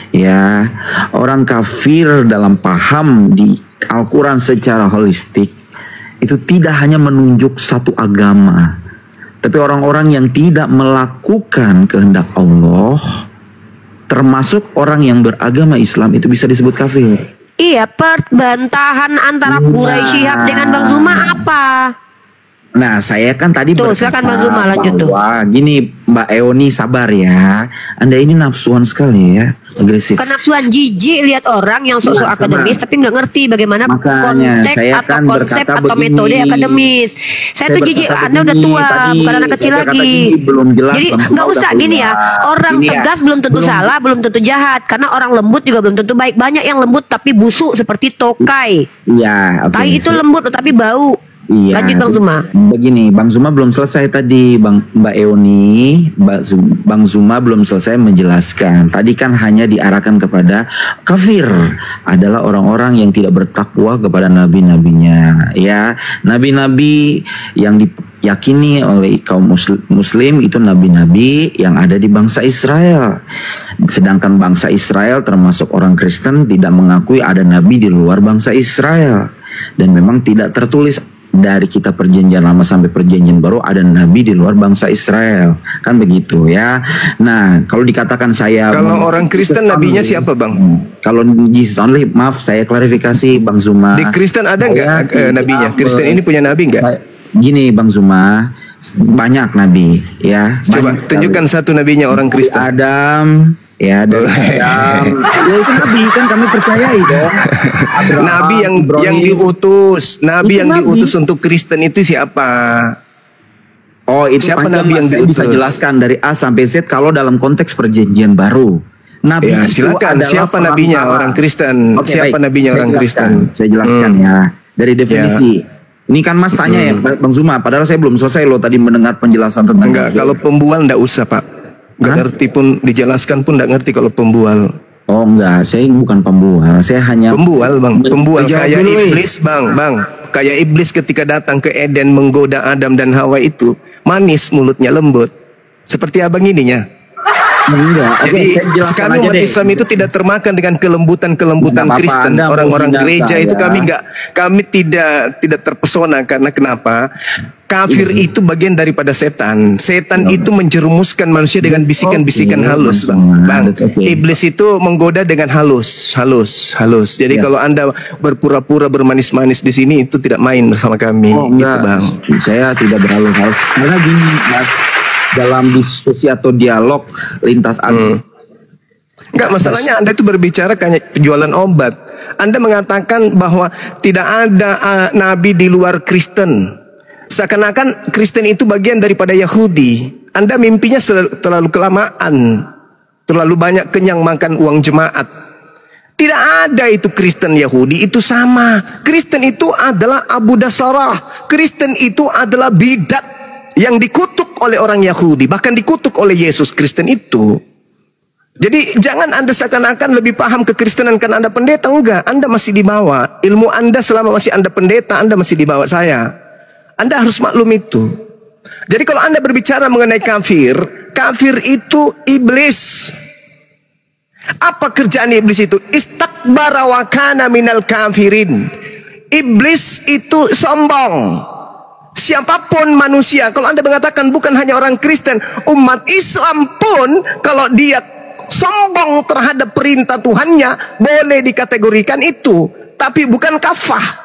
Ya, orang kafir dalam paham di Al-Quran secara holistik itu tidak hanya menunjuk satu agama, tapi orang-orang yang tidak melakukan kehendak Allah, termasuk orang yang beragama Islam, itu bisa disebut kafir. Iya, perbantahan antara Quraisy Shihab dengan Bang Zuma apa? Nah, saya kan tadi Tuh, berkata silakan Bang Zuma, lanjut tuh. bahwa gini, Mbak Eoni sabar ya. Anda ini nafsuan sekali ya, agresif. Kenafsuan jijik lihat orang yang sok-sok Nah, akademis tapi nggak ngerti bagaimana Makanya, konteks saya atau kan konsep berkata atau begini. metode akademis. Saya tuh jijik, berkata Anda udah begini tua, tadi, bukan anak kecil saya berkata lagi. gini, belum jelas, Jadi Bang Zuma nggak udah usah gini ya. keluar. Orang Gini ya, tegas belum tentu belum- salah, belum tentu jahat. Karena orang lembut juga belum tentu baik. Banyak yang lembut tapi busuk seperti tokai. Iya, oke. Tai itu lembut tapi bau. Iya. Lanjut Bang Zuma. Begini, Bang Zuma belum selesai tadi, Mbak Eoni, Bang Zuma belum selesai menjelaskan. Tadi kan hanya diarahkan kepada kafir adalah orang-orang yang tidak bertakwa kepada nabi-nabinya. Ya, nabi-nabi yang diyakini oleh kaum muslim itu nabi-nabi yang ada di bangsa Israel. Sedangkan bangsa Israel termasuk orang Kristen tidak mengakui ada nabi di luar bangsa Israel. Dan memang tidak tertulis dari kitab perjanjian lama sampai perjanjian baru ada nabi di luar bangsa Israel, kan begitu ya. Nah, kalau dikatakan saya Kalau orang Kristen nabinya siapa bang? Kalau Jesus only, maaf saya klarifikasi Bang Zuma. Di Kristen ada nggak Saya nabinya? tidak Kristen ini punya nabi nggak? Gini Bang Zuma, banyak nabi ya. Coba Banyak tunjukkan sekali. satu nabinya orang Dari Kristen. Adam, ya dari Adam. Ya itu nabi kan kami percayai dong. Abraham, Nabi yang Ibrahim. diutus, nabi Itu yang nabi. diutus untuk Kristen itu siapa? Oh itu Siapa panjang, nabi Mas. yang Saya bisa diutus? jelaskan dari A sampai Z kalau dalam konteks perjanjian baru. Nabi Ya itu silakan. adalah Siapa nabinya perantara. orang Kristen? Oke, Siapa baik. nabinya Saya orang jelaskan. Kristen? Saya jelaskan ya dari definisi. Ini kan Mas tanya ya Bang Zuma, padahal saya belum selesai loh tadi mendengar penjelasan tentang Enggak, kafir. kalau pembual enggak usah pak. Enggak Hah? ngerti pun dijelaskan pun enggak ngerti kalau pembual. Oh enggak, saya bukan pembual, saya hanya Pembual bang, pembual Dijawab kayak dulu, weh. iblis bang, kayak iblis ketika datang ke Eden menggoda Adam dan Hawa itu manis mulutnya lembut, seperti abang ininya. Enggak. Oke, Jadi saya jelaskan kami aja umat deh. Islam itu tidak termakan dengan kelembutan Nggak apa-apa, Kristen. Anda Orang-orang menghina gereja itu saya. kami tidak terpesona karena kenapa? Kafir itu bagian daripada setan. Setan itu menjerumuskan manusia dengan bisikan-bisikan Oke, halus, Bang. bang. Oke. Iblis itu menggoda dengan halus. Jadi Ya. kalau Anda berpura-pura bermanis-manis di sini itu tidak main bersama kami, Oh gitu, enggak, bang. saya tidak berlalu halus. Karena gini Mas, dalam diskusi atau dialog lintas agama. Enggak, masalahnya Anda itu berbicara kayak penjualan obat. Anda mengatakan bahwa tidak ada nabi di luar Kristen. Seakan-akan Kristen itu bagian daripada Yahudi. Anda mimpinya terlalu kelamaan. Terlalu banyak kenyang makan uang jemaat. Tidak ada itu Kristen Yahudi, itu sama. Kristen itu adalah Abu Dasarah. Kristen itu adalah bidat yang dikutuk oleh orang Yahudi. Bahkan dikutuk oleh Yesus Kristen itu. Jadi jangan Anda seakan-akan lebih paham kekristenan karena Anda pendeta. Enggak, Anda masih di bawah. Ilmu Anda selama masih Anda pendeta, Anda masih di bawah saya. Anda harus maklum itu. Jadi kalau Anda berbicara mengenai kafir, kafir itu iblis. Apa kerjaan iblis itu? Istakbara wa kana minal kafirin. Iblis itu sombong. Siapapun manusia, kalau Anda mengatakan bukan hanya orang Kristen, umat Islam pun kalau dia sombong terhadap perintah Tuhannya boleh dikategorikan itu, tapi bukan kafah.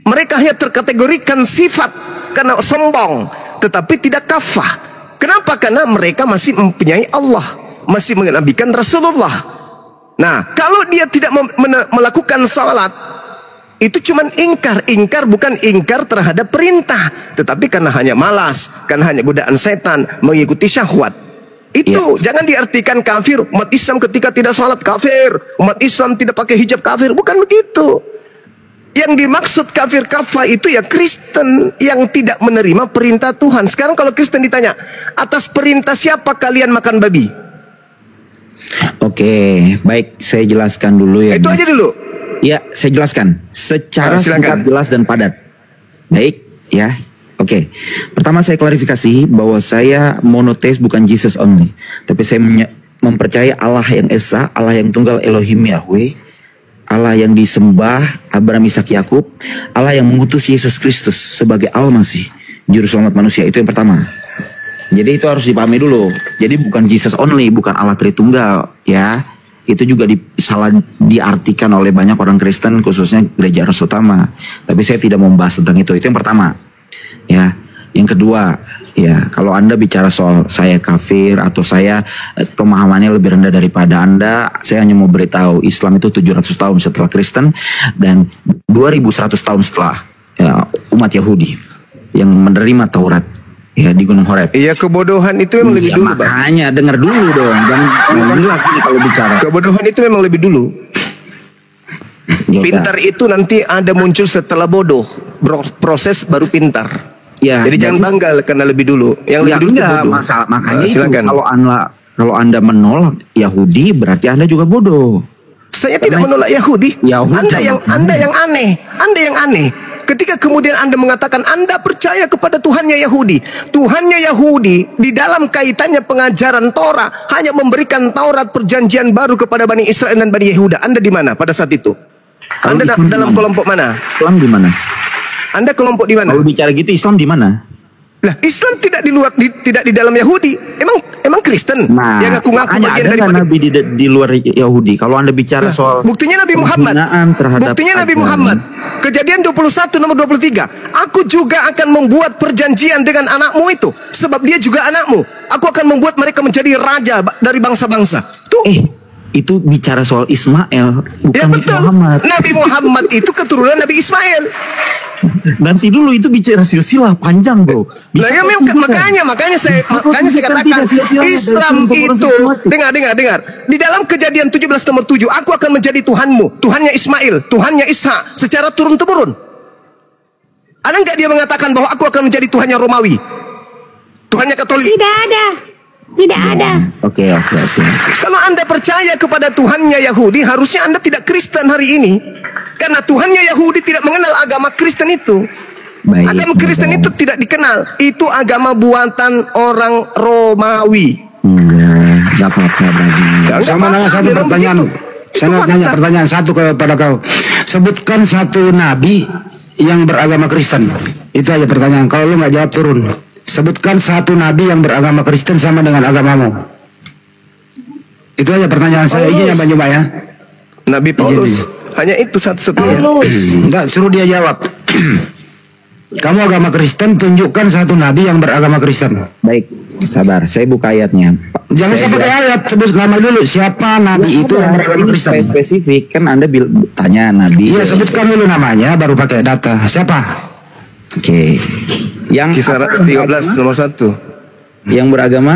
Mereka hanya terkategorikan sifat karena sombong, tetapi tidak kafah. Kenapa? Karena mereka masih mempunyai Allah, masih mengenabikan Rasulullah. Nah, kalau dia tidak melakukan salat, itu cuman ingkar. Ingkar bukan ingkar terhadap perintah, tetapi karena hanya malas, karena hanya godaan setan, mengikuti syahwat. Itu jangan diartikan kafir. Umat Islam ketika tidak salat kafir, umat Islam tidak pakai hijab kafir. Bukan begitu. Yang dimaksud kafir kafah itu ya Kristen yang tidak menerima perintah Tuhan. Sekarang kalau Kristen ditanya, atas perintah siapa kalian makan babi? Oke, baik, saya jelaskan dulu ya. Itu aja dulu. Ya, saya jelaskan secara singkat, jelas dan padat. Baik, ya. Oke. Pertama saya klarifikasi bahwa saya monoteis, bukan Jesus only. Tapi saya mempercayai Allah yang Esa, Allah yang tunggal, Elohim Yahweh, Allah yang disembah Abraham, Ishak, Yakub, Allah yang mengutus Yesus Kristus sebagai Al-Masih, juru selamat manusia. Itu yang pertama. Jadi itu harus dipahami dulu. Jadi bukan Jesus only, bukan Allah Tritunggal, ya. Itu juga salah diartikan oleh banyak orang Kristen, khususnya gereja Ras Utama. Tapi saya tidak mau membahas tentang itu. Itu yang pertama. Ya, yang kedua, ya, kalau Anda bicara soal saya kafir atau saya pemahamannya lebih rendah daripada Anda, saya hanya mau beritahu Islam itu 700 tahun setelah Kristen dan 2100 tahun setelah umat Yahudi yang menerima Taurat ya di Gunung Horeb. Iya, kebodohan itu memang lebih dulu, Bang. Makanya dengar dulu dong, dan lagi kalau bicara. Kebodohan itu memang lebih dulu. Pintar itu nanti ada muncul setelah bodoh. Proses baru pintar. Ya, jadi jangan bangga karena lebih dulu. Yang lebih dulu enggak, bodoh. Makanya itu, silakan. Kalau anda menolak Yahudi, berarti Anda juga bodoh. Saya tidak menolak Yahudi. Anda yang aneh. Anda yang aneh. Ketika kemudian Anda mengatakan Anda percaya kepada Tuhannya Yahudi. Tuhannya Yahudi di dalam kaitannya pengajaran Torah hanya memberikan Taurat perjanjian baru kepada Bani Israel dan Bani Yehuda. Anda di mana pada saat itu? Anda dalam kelompok mana? Islam di mana? Anda kelompok di mana? Kalau bicara gitu Islam di mana? Lah, Islam tidak di luar, tidak di dalam Yahudi. Emang Kristen yang ngaku-ngaku bagian dari Nabi di luar Yahudi. Kalau Anda bicara soal buktinya Nabi Muhammad. Buktinya Nabi Muhammad. Kejadian 21 nomor 23. Aku juga akan membuat perjanjian dengan anakmu itu, sebab dia juga anakmu. Aku akan membuat mereka menjadi raja dari bangsa-bangsa. Tuh. Itu bicara soal Ismail, bukan ya, betul. Muhammad. Nabi Muhammad itu keturunan Nabi Ismail. Nanti dulu itu bicara silsilah panjang, bro. Nah, ya, makanya saya katakan Islam itu dengar. Di dalam Kejadian 17 nomor 7, aku akan menjadi Tuhanmu, Tuhannya Ismail, Tuhannya Ishak, secara turun temurun. Ada nggak dia mengatakan bahwa aku akan menjadi Tuhannya Romawi, Tuhannya Katolik? Tidak ada. Oke. Kalau Anda percaya kepada Tuhannya Yahudi, harusnya Anda tidak Kristen hari ini. Karena Tuhannya Yahudi tidak mengenal agama Kristen itu. Agama Kristen itu tidak dikenal. Itu agama buatan orang Romawi. Enggak apa-apa. Sama nanya satu pertanyaan. Saya nanya pertanyaan satu kepada kau. Sebutkan satu nabi yang beragama Kristen. Itu aja pertanyaan. Kalau lu nggak jawab turun. Sebutkan satu nabi yang beragama Kristen sama dengan agamamu. Itu aja pertanyaan saya. Izin ya Bang Juma ya. Nabi Paulus. Hanya itu satu-satunya. Enggak, suruh dia jawab. Kamu agama Kristen, tunjukkan satu nabi yang beragama Kristen. Baik, sabar. Saya buka ayatnya. Jangan sebut ayat, sebut nama dulu. Siapa nabi itu yang beragama Kristen? Spesifik kan Anda tanya nabi. Iya, sebutkan dulu namanya, baru pakai data. Siapa? Oke. Yang Kisah 13 nomor 1. Yang beragama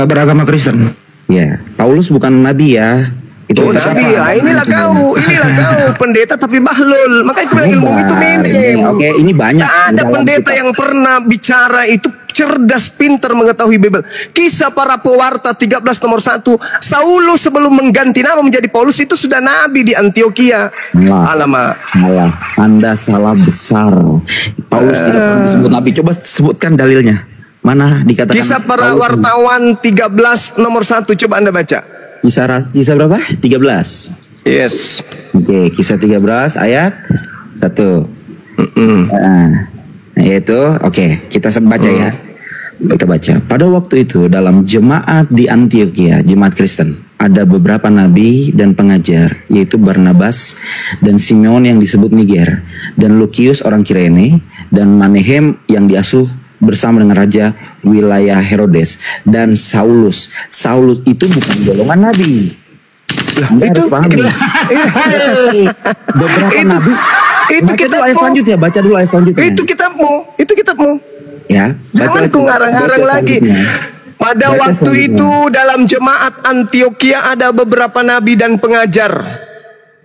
beragama Kristen. Ya, Paulus bukan nabi ya. Itu nabi ya, inilah kau pendeta tapi bahlul. Makanya aku bilang ilmu itu minim. Oke, ini banyak. Tak ada pendeta yang pernah bicara itu cerdas, pintar mengetahui Bible. Kisah para pewarta 13 nomor 1. Saulus sebelum mengganti nama menjadi Paulus itu sudah nabi di Antioquia. Alamak. Anda salah besar. Paulus tidak pernah disebut nabi. Coba sebutkan dalilnya. Mana dikatakan? Kisah para wartawan 13 nomor 1. Coba Anda baca. Kisah berapa? 13. Yes. Oke, kisah 13 ayat 1. Yaitu, oke, kita baca ya. Kita baca. Pada waktu itu dalam jemaat di Antioquia, jemaat Kristen, ada beberapa nabi dan pengajar, yaitu Barnabas dan Simeon yang disebut Niger, dan Lukius orang Kirene, dan Manehem yang diasuh bersama dengan raja wilayah Herodes, dan Saulus. Saulus itu bukan golongan nabi. Anda harus pahami. Beberapa nabi. Itu Baca kitabmu. dulu ayat selanjutnya. Baca dulu ayat selanjutnya. Itu kitabmu. Ya. Jangan kau ngarang-ngarang lagi. Pada Baca waktu selanjutnya. itu dalam jemaat Antioquia ada beberapa nabi dan pengajar,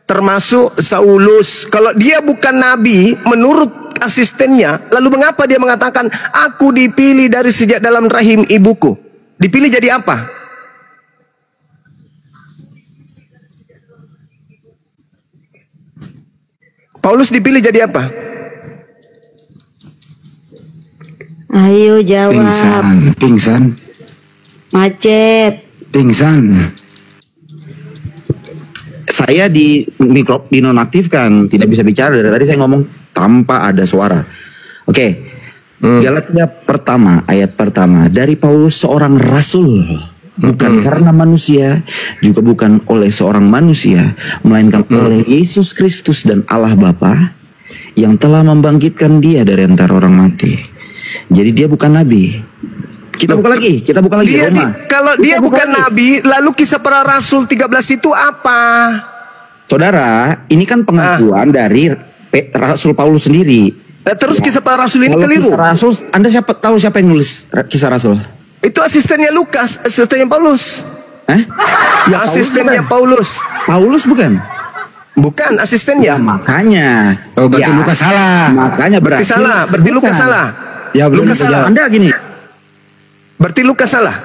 termasuk Saulus. Kalau dia bukan nabi menurut asistennya, lalu mengapa dia mengatakan aku dipilih dari sejak dalam rahim ibuku? Dipilih jadi apa? Paulus dipilih jadi apa? Ayo jawab. Pingsan. Macet. Pingsan. Saya dinonaktifkan, tidak bisa bicara. Dari tadi saya ngomong tanpa ada suara. Oke. Galatia pertama, ayat pertama. Dari Paulus seorang rasul, bukan karena manusia, juga bukan oleh seorang manusia, melainkan oleh Yesus Kristus dan Allah Bapa yang telah membangkitkan dia dari antara orang mati. Jadi dia bukan nabi. Kita buka lagi Roma. Kalau dia bukan nabi, lalu kisah para rasul 13 itu apa? Saudara, ini kan pengakuan dari Rasul Paulus sendiri. Terus kisah para rasul ini Kalau keliru. Kisah Rasul, Anda tahu siapa yang nulis kisah Rasul? Itu asistennya Lukas, asistennya Paulus. Ya, Asistennya Paulus. Paulus bukan? Bukan asistennya. Makanya. Oh, berarti Lukas salah. Makanya berarti salah. Berarti Lukas bukan. salah. Ya, belum Lukas dijawab. salah. Anda gini. Berarti Lukas salah.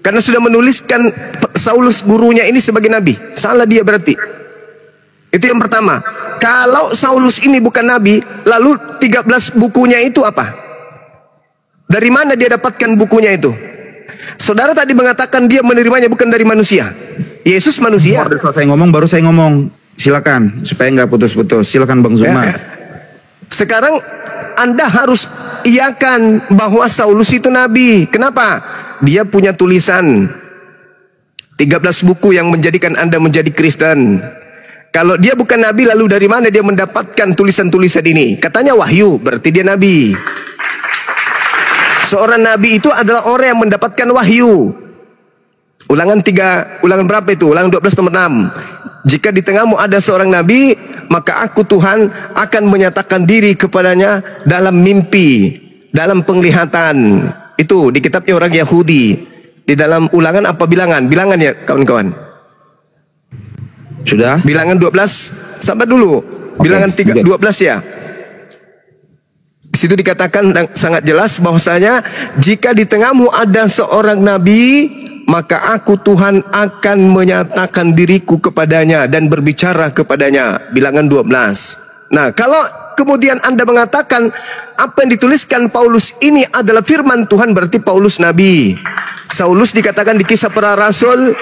Karena sudah menuliskan Saulus gurunya ini sebagai nabi. Salah dia berarti. Itu yang pertama. Kalau Saulus ini bukan nabi, lalu 13 bukunya itu apa? Dari mana dia dapatkan bukunya itu? Saudara tadi mengatakan dia menerimanya bukan dari manusia. Yesus manusia. Baru saya ngomong. Silakan supaya nggak putus-putus. Silakan Bang Zuma. Sekarang Anda harus iakan bahwa Saulus itu nabi. Kenapa? Dia punya tulisan 13 buku yang menjadikan Anda menjadi Kristen. Kalau dia bukan nabi, lalu dari mana dia mendapatkan tulisan-tulisan ini? Katanya wahyu, berarti dia nabi. Seorang nabi itu adalah orang yang mendapatkan wahyu. Ulangan berapa itu? Ulangan 12 nomor 6. Jika di tengahmu ada seorang nabi, maka aku Tuhan akan menyatakan diri kepadanya dalam mimpi, dalam penglihatan. Itu di kitabnya orang Yahudi. Di dalam ulangan apa bilangan? Bilangan ya kawan-kawan. Sudah? Bilangan 12, sabar dulu. Bilangan 12 ya. Di situ dikatakan sangat jelas bahwasanya jika di tengahmu ada seorang nabi, maka aku Tuhan akan menyatakan diriku kepadanya dan berbicara kepadanya. Bilangan 12. Nah, kalau kemudian Anda mengatakan apa yang dituliskan Paulus ini adalah firman Tuhan, berarti Paulus nabi. Saulus dikatakan di Kisah Para Rasul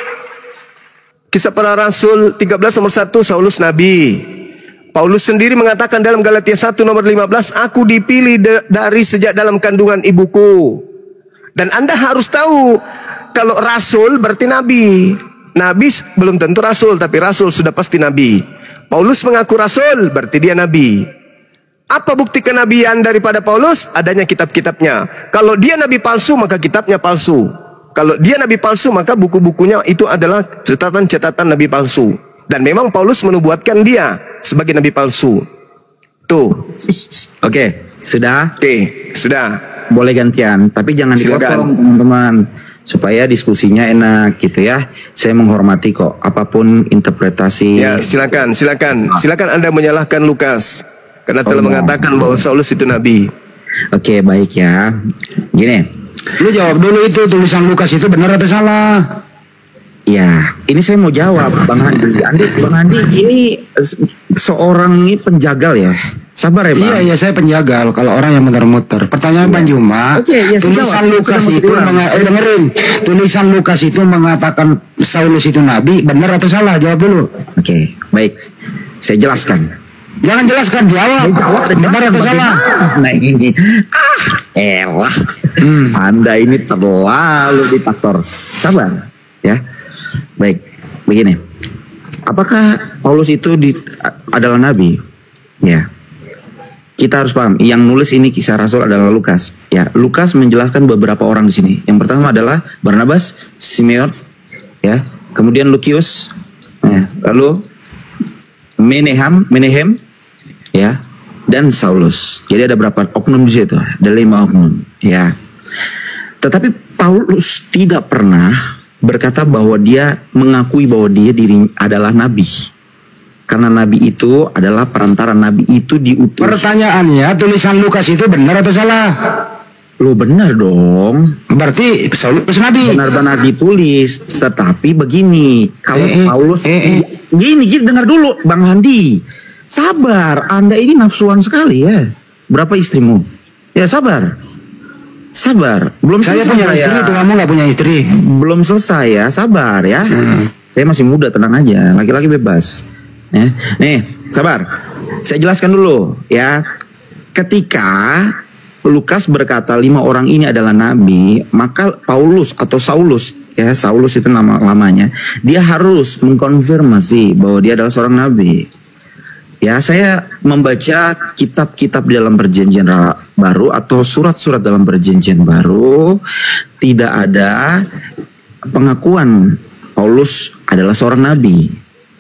13 nomor 1, Saulus nabi. Paulus sendiri mengatakan dalam Galatia 1 nomor 15, aku dipilih dari sejak dalam kandungan ibuku. Dan Anda harus tahu, kalau rasul berarti nabi. Nabi belum tentu rasul, tapi rasul sudah pasti nabi. Paulus mengaku rasul, berarti dia nabi. Apa bukti kenabian daripada Paulus? Adanya kitab-kitabnya. Kalau dia nabi palsu, maka kitabnya palsu. Kalau dia nabi palsu, maka buku-bukunya itu adalah catatan-catatan nabi palsu. Dan memang Paulus menubuatkan dia sebagai nabi palsu. Tuh. Oke, sudah? Oke, sudah. Boleh gantian, tapi jangan dipotong teman-teman, supaya diskusinya enak gitu ya. Saya menghormati kok apapun interpretasi. Ya, silakan Anda menyalahkan Lukas karena telah mengatakan bahwa Saulus itu nabi. Oke, baik ya. Gini. Lu jawab dulu itu tulisan Lukas itu benar atau salah? Ya, ini saya mau jawab Bang Andi. Bang Andi ini seorang penjagal ya. Sabar ya Bang. Iya, saya penjagal. Kalau orang yang muter-muter. Pertanyaan Bang Juma. Tulisan Lukas itu dengerin. Tulisan Lukas itu mengatakan Saulus itu nabi, benar atau salah? Jawab dulu. Oke, baik. Saya jelaskan. Jangan jelaskan, jawab. Benar atau salah? Nah ini. Elah. Anda ini terlalu diktator. Sabar ya. Baik, begini. Apakah Paulus itu adalah nabi? Ya. Kita harus paham, yang nulis ini kisah Rasul adalah Lukas. Ya, Lukas menjelaskan beberapa orang di sini. Yang pertama adalah Barnabas, Simeon, ya. Kemudian Lukius, ya. Lalu Menahem, ya, dan Saulus. Jadi ada berapa oknum di situ? Ada 5 oknum, ya. Tetapi Paulus tidak pernah berkata bahwa dia mengakui bahwa dia diri adalah nabi. Karena nabi itu adalah perantara, nabi itu diutus. Pertanyaannya, tulisan Lukas itu benar atau salah? Lo benar dong. Berarti Saulus nabi. Benar-benar ditulis. Tetapi begini, kalau Paulus gini dengar dulu Bang Handi. Sabar, Anda ini nafsuan sekali ya. Berapa istrimu? Ya sabar. Belum Saya selesai. punya istri, itu kamu nggak punya istri. Belum selesai ya, sabar ya. Saya masih muda, tenang aja. Laki-laki bebas. Ya. Nih, sabar. Saya jelaskan dulu ya. Ketika Lukas berkata 5 orang ini adalah nabi, maka Paulus atau Saulus, ya Saulus itu nama lamanya, dia harus mengkonfirmasi bahwa dia adalah seorang nabi. Ya, saya membaca kitab-kitab di dalam perjanjian baru atau surat-surat dalam perjanjian baru, tidak ada pengakuan Paulus adalah seorang nabi.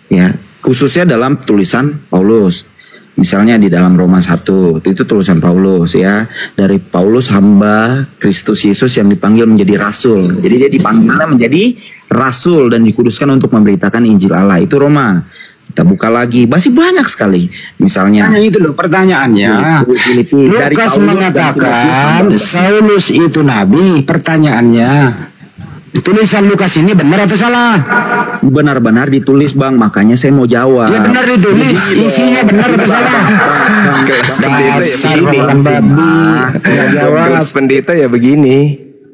Ya, khususnya dalam tulisan Paulus. Misalnya di dalam Roma 1, itu tulisan Paulus ya. Dari Paulus hamba Kristus Yesus yang dipanggil menjadi rasul. Jadi dia dipanggilnya menjadi rasul dan dikuduskan untuk memberitakan Injil Allah. Itu Roma. Kita buka lagi, masih banyak sekali. Misalnya Hanya itu loh pertanyaannya. Lukas mengatakan Saulus itu nabi. Pertanyaannya, tulisan Lukas ini benar atau salah? Benar-benar ditulis Bang, makanya saya mau jawab. Ya benar ditulis, isinya benar atau salah? Kelas pendeta ya begini. Kelas pendeta ya begini.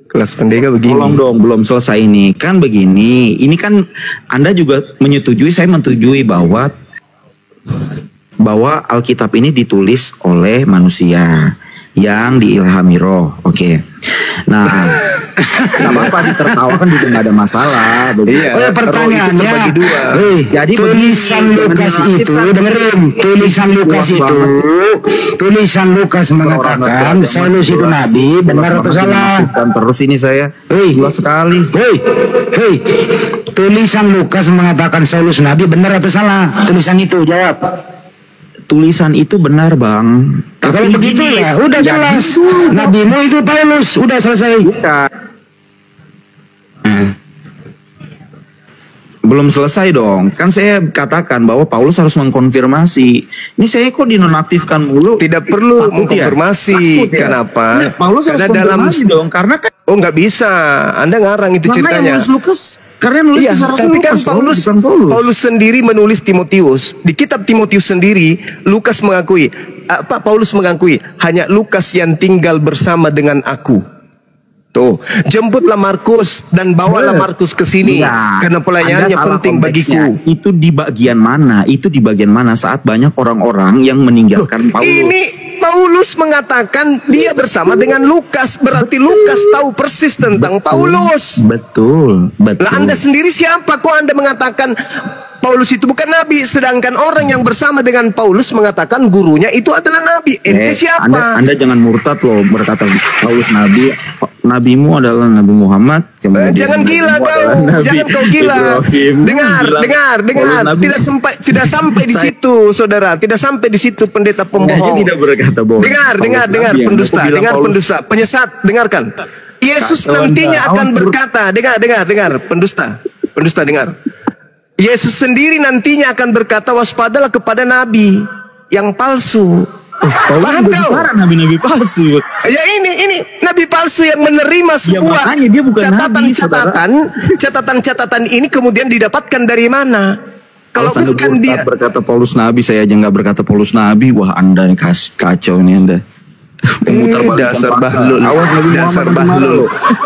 Kelas pendeta begini. Tolong dong, belum selesai ini. Kan begini, ini kan Anda juga menyetujui, saya menyetujui bahwa Alkitab ini ditulis oleh manusia yang diilhami Roh. Oke. Nah, nggak apa-apa ditertawakan juga nggak ada masalah. Iya, pertanyaannya, jadi tulisan Lukas itu, dengerin, tulisan Lukas mengatakan Saulus itu nabi, benar atau salah? Terus ini saya, jelas sekali. Tulisan Lukas mengatakan Saulus nabi, benar atau salah? Tulisan itu, jawab. Tulisan itu benar Bang. Kalau begitu ya udah jelas. Nabimu itu Paulus, udah selesai. Belum selesai dong. Kan saya katakan bahwa Paulus harus mengkonfirmasi. Ini saya kok dinonaktifkan mulu. Tidak perlu mengkonfirmasi. Ya? Kenapa? Nah, Paulus harus konfirmasi dong. Karena kan nggak bisa. Anda ngarang itu ceritanya. Karena nulis iya, tapi kan Paulus sendiri menulis Timotius. Di kitab Timotius sendiri, Lukas mengakui, Paulus mengakui, hanya Lukas yang tinggal bersama dengan aku. Tuh, jemputlah Markus dan bawalah Markus ke sini karena pelayanannya penting bagiku. Itu di bagian mana? Itu di bagian mana saat banyak orang-orang yang meninggalkan Paulus? Ini Paulus mengatakan dia bersama dengan Lukas, berarti Lukas tahu persis tentang Paulus. Betul. Lah Anda sendiri siapa kok Anda mengatakan Paulus itu bukan nabi, sedangkan orang yang bersama dengan Paulus mengatakan gurunya itu adalah nabi. Ente siapa? Anda jangan murtad loh berkata Paulus nabi. Nabimu adalah Nabi Muhammad. Jangan gila kau, jangan kau gila. Dengar. Tidak sampai di situ, saudara. Tidak sampai di situ pendeta pembohong. Tidak berkata bohong. Dengar pendusta, penyesat. Dengarkan. Yesus nantinya akan berkata, dengar, pendusta dengar. Yesus sendiri nantinya akan berkata, waspadalah kepada nabi yang palsu. Paham kau? Nabi-nabi palsu. Ya ini nabi palsu yang menerima sebuah catatan ini kemudian didapatkan dari mana? Kalau bukan dia berkata Paulus nabi, saya aja nggak berkata Paulus nabi. Wah Anda nih kacau nih Anda.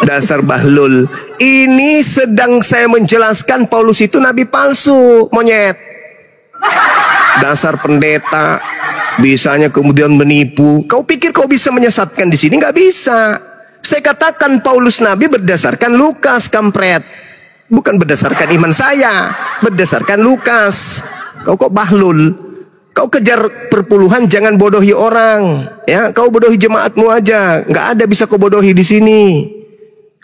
Dasar bahlul. Ini sedang saya menjelaskan Paulus itu nabi palsu, monyet. Dasar pendeta, bisanya kemudian menipu. Kau pikir kau bisa menyesatkan di sini? Nggak bisa. Saya katakan Paulus nabi berdasarkan Lukas, kampret. bukan berdasarkan iman saya, berdasarkan Lukas. Kau kok bahlul? Kau kejar perpuluhan, jangan bodohi orang. Ya, kau bodohi jemaatmu aja. Nggak ada bisa kau bodohi di sini.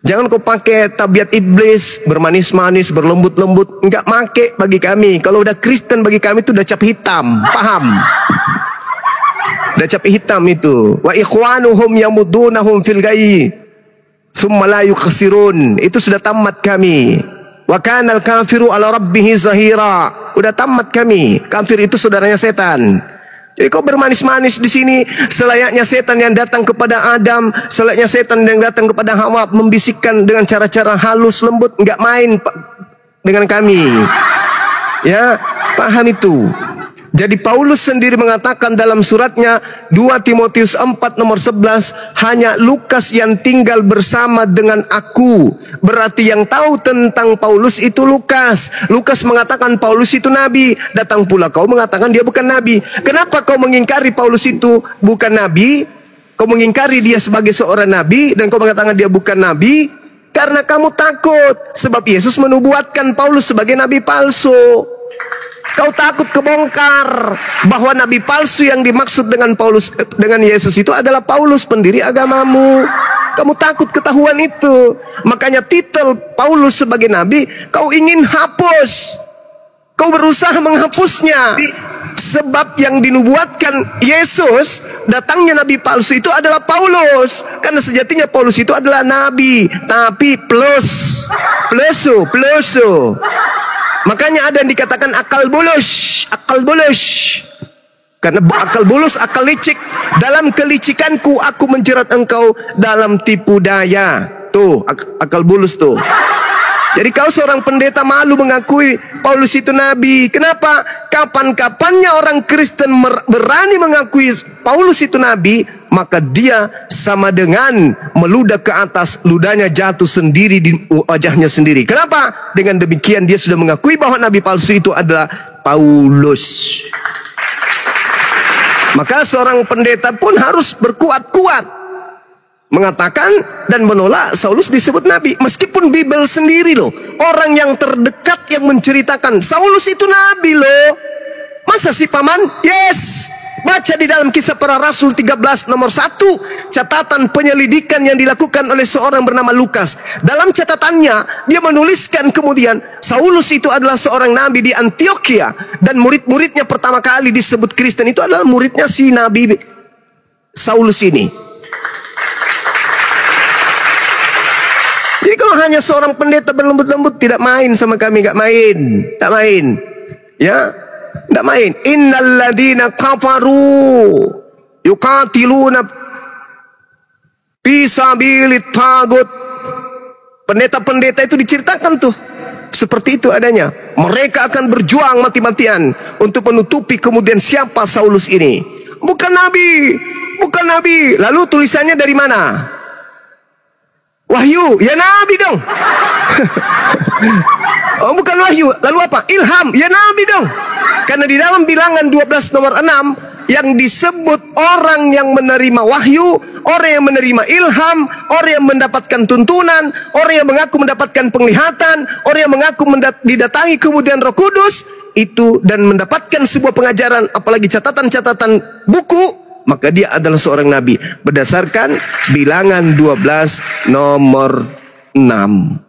Jangan kau pakai tabiat iblis, bermanis-manis, berlembut-lembut. Nggak make bagi kami. Kalau udah Kristen bagi kami itu udah cap hitam, paham? Udah cap hitam itu. Wa ikhwanuhum yamudunahum fil ghayyi summa la yukhsirun. Itu sudah tamat kami. Wa kanal kafiru ala rabbihi zahira. Udah tamat kami. Kafir itu saudaranya setan. Jadi kau bermanis-manis di sini selayaknya setan yang datang kepada Adam, selayaknya setan yang datang kepada Hawa, membisikkan dengan cara-cara halus lembut, enggak main dengan kami. Ya, paham itu. Jadi Paulus sendiri mengatakan dalam suratnya 2 Timotius 4 nomor 11, hanya Lukas yang tinggal bersama dengan aku. Berarti yang tahu tentang Paulus itu Lukas. Lukas mengatakan Paulus itu nabi. Datang pula kau mengatakan dia bukan nabi. Kenapa kau mengingkari Paulus itu bukan nabi? Kau mengingkari dia sebagai seorang nabi dan kau mengatakan dia bukan nabi? Karena kamu takut. Sebab Yesus menubuatkan Paulus sebagai nabi palsu. Kau takut kebongkar bahwa nabi palsu yang dimaksud dengan Yesus itu adalah Paulus, pendiri agamamu. Kamu takut ketahuan itu. Makanya titel Paulus sebagai nabi kau ingin hapus. Kau berusaha menghapusnya. Sebab yang dinubuatkan Yesus, datangnya nabi palsu itu adalah Paulus. Karena sejatinya Paulus itu adalah nabi, tapi plusu. Makanya ada yang dikatakan akal bulus. Karena akal bulus, akal licik. Dalam kelicikanku aku menjerat engkau dalam tipu daya. Tuh, akal bulus tuh. Jadi kau seorang pendeta malu mengakui Paulus itu nabi. Kenapa? Kapan-kapannya orang Kristen berani mengakui Paulus itu nabi, maka dia sama dengan meludah ke atas, ludahnya jatuh sendiri di wajahnya sendiri. Kenapa? Dengan demikian dia sudah mengakui bahwa nabi palsu itu adalah Paulus. Maka seorang pendeta pun harus berkuat-kuat mengatakan dan menolak Saulus disebut nabi. Meskipun Bible sendiri loh, orang yang terdekat yang menceritakan Saulus itu nabi loh. Masa sih paman? Yes. Baca di dalam Kisah Para Rasul 13 nomor 1, catatan penyelidikan yang dilakukan oleh seorang bernama Lukas. Dalam catatannya dia menuliskan kemudian Saulus itu adalah seorang nabi di Antioquia, dan murid-muridnya pertama kali disebut Kristen itu adalah muridnya si nabi Saulus ini. Jadi kalau hanya seorang pendeta berlembut-lembut tidak main sama kami, nggak main, ya, nggak main. Innal ladina kafaru yuqatiluna fi sabilit tagut. Pendeta-pendeta itu diceritakan tuh seperti itu adanya. Mereka akan berjuang mati-matian untuk menutupi kemudian siapa Saulus ini. Bukan nabi. Lalu tulisannya dari mana? Wahyu, ya nabi dong. Oh, bukan wahyu, lalu apa? Ilham, ya nabi dong. Karena di dalam Bilangan 12 nomor 6 yang disebut orang yang menerima wahyu, orang yang menerima ilham, orang yang mendapatkan tuntunan, orang yang mengaku mendapatkan penglihatan, orang yang mengaku didatangi kemudian Roh Kudus itu dan mendapatkan sebuah pengajaran, apalagi catatan-catatan buku, maka dia adalah seorang nabi berdasarkan Bilangan 12 nomor 6.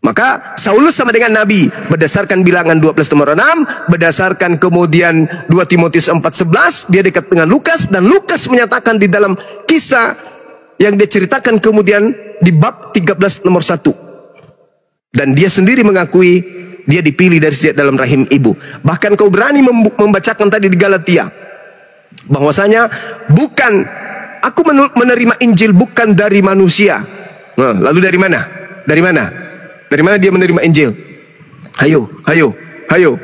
Maka Saulus sama dengan nabi berdasarkan Bilangan 12 nomor 6, berdasarkan kemudian 2 Timotius 4:11 dia dekat dengan Lukas, dan Lukas menyatakan di dalam kisah yang dia ceritakan kemudian di bab 13 nomor 1. Dan dia sendiri mengakui dia dipilih dari sejak dalam rahim ibu. Bahkan kau berani membacakan tadi di Galatia bahwasanya bukan aku menerima Injil bukan dari manusia. Nah, lalu dari mana? Dari mana dia menerima Injil? Hayo.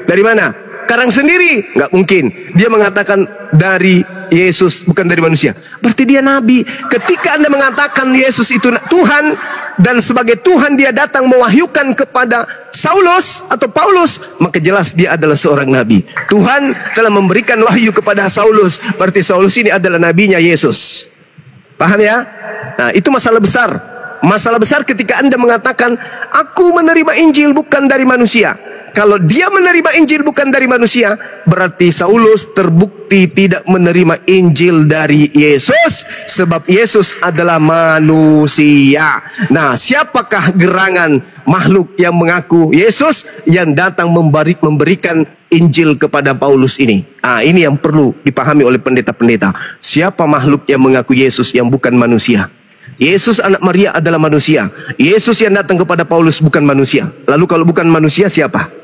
Dari mana? Karang sendiri? Nggak mungkin. Dia mengatakan dari Yesus, bukan dari manusia. Berarti dia nabi. Ketika Anda mengatakan Yesus itu Tuhan, dan sebagai Tuhan dia datang mewahyukan kepada Saulus atau Paulus, maka jelas dia adalah seorang nabi. Tuhan telah memberikan wahyu kepada Saulus, berarti Saulus ini adalah nabinya Yesus. Paham ya? Nah, itu masalah besar. Masalah besar ketika Anda mengatakan, aku menerima Injil bukan dari manusia. Kalau dia menerima Injil bukan dari manusia, berarti Saulus terbukti tidak menerima Injil dari Yesus, sebab Yesus adalah manusia. Nah, siapakah gerangan makhluk yang mengaku Yesus yang datang memberikan Injil kepada Paulus ini? Ini yang perlu dipahami oleh pendeta-pendeta. Siapa makhluk yang mengaku Yesus yang bukan manusia? Yesus anak Maria adalah manusia. Yesus yang datang kepada Paulus bukan manusia. Lalu kalau bukan manusia siapa?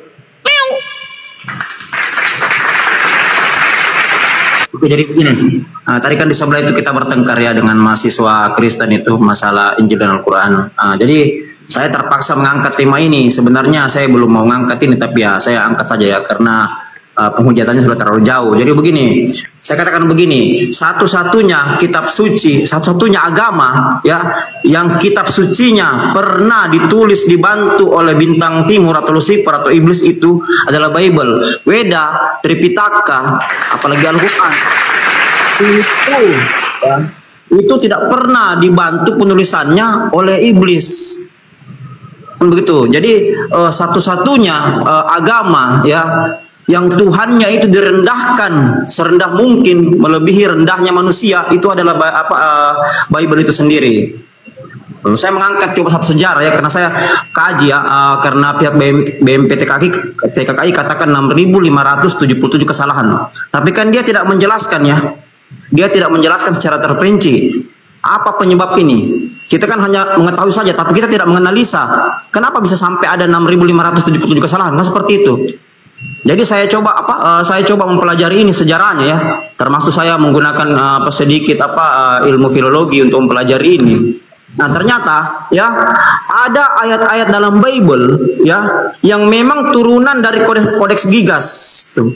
Jadi begini, tadi kan di sebelah itu kita bertengkar ya dengan mahasiswa Kristen itu masalah Injil dan Al-Quran. Jadi saya terpaksa mengangkat tema ini. Sebenarnya saya belum mau mengangkat ini, tapi ya saya angkat saja ya karena penghujatannya sudah terlalu jauh. Jadi begini, saya katakan begini, satu-satunya kitab suci, satu-satunya agama ya yang kitab sucinya pernah ditulis dibantu oleh bintang timur atau Lucifer atau iblis itu adalah Bible, Weda, Tripitaka, apalagi Al-Quran. Itu tidak pernah dibantu penulisannya oleh iblis. Begitu. Jadi satu-satunya agama ya yang Tuhannya itu direndahkan serendah mungkin, melebihi rendahnya manusia, itu adalah Bible itu sendiri. Saya mengangkat coba satu sejarah ya, karena saya kaji ya, karena pihak TKKI katakan 6.577 kesalahan. Tapi kan dia tidak menjelaskan ya, dia tidak menjelaskan secara terperinci apa penyebab ini. Kita kan hanya mengetahui saja, tapi kita tidak menganalisa kenapa bisa sampai ada 6.577 kesalahan. Nah, seperti itu. Jadi saya coba mempelajari ini sejarahnya ya, termasuk saya menggunakan sedikit ilmu filologi untuk mempelajari ini. Nah, ternyata ya ada ayat-ayat dalam Bible ya yang memang turunan dari Kodeks Gigas tuh.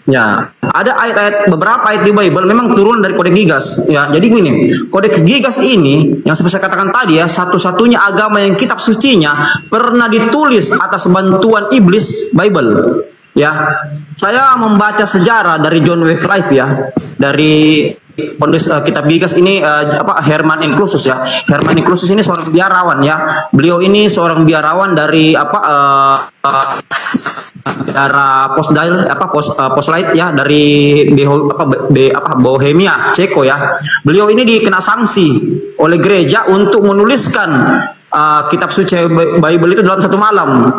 Ya, ada ayat-ayat, beberapa ayat di Bible memang turun dari Kodeks Gigas ya. Jadi gini, Kodeks Gigas ini yang seperti saya katakan tadi ya, satu-satunya agama yang kitab sucinya pernah ditulis atas bantuan iblis, Bible. Ya. Saya membaca sejarah dari John Wycliffe ya, dari penulis kitab Gigas ini Herman Inclusus ya. Herman Inclusus ini seorang biarawan ya. Beliau ini seorang biarawan dari daerah Postlight ya, dari Bohemia, Ceko ya. Beliau ini dikena sanksi oleh gereja untuk menuliskan kitab suci Bible itu dalam satu malam.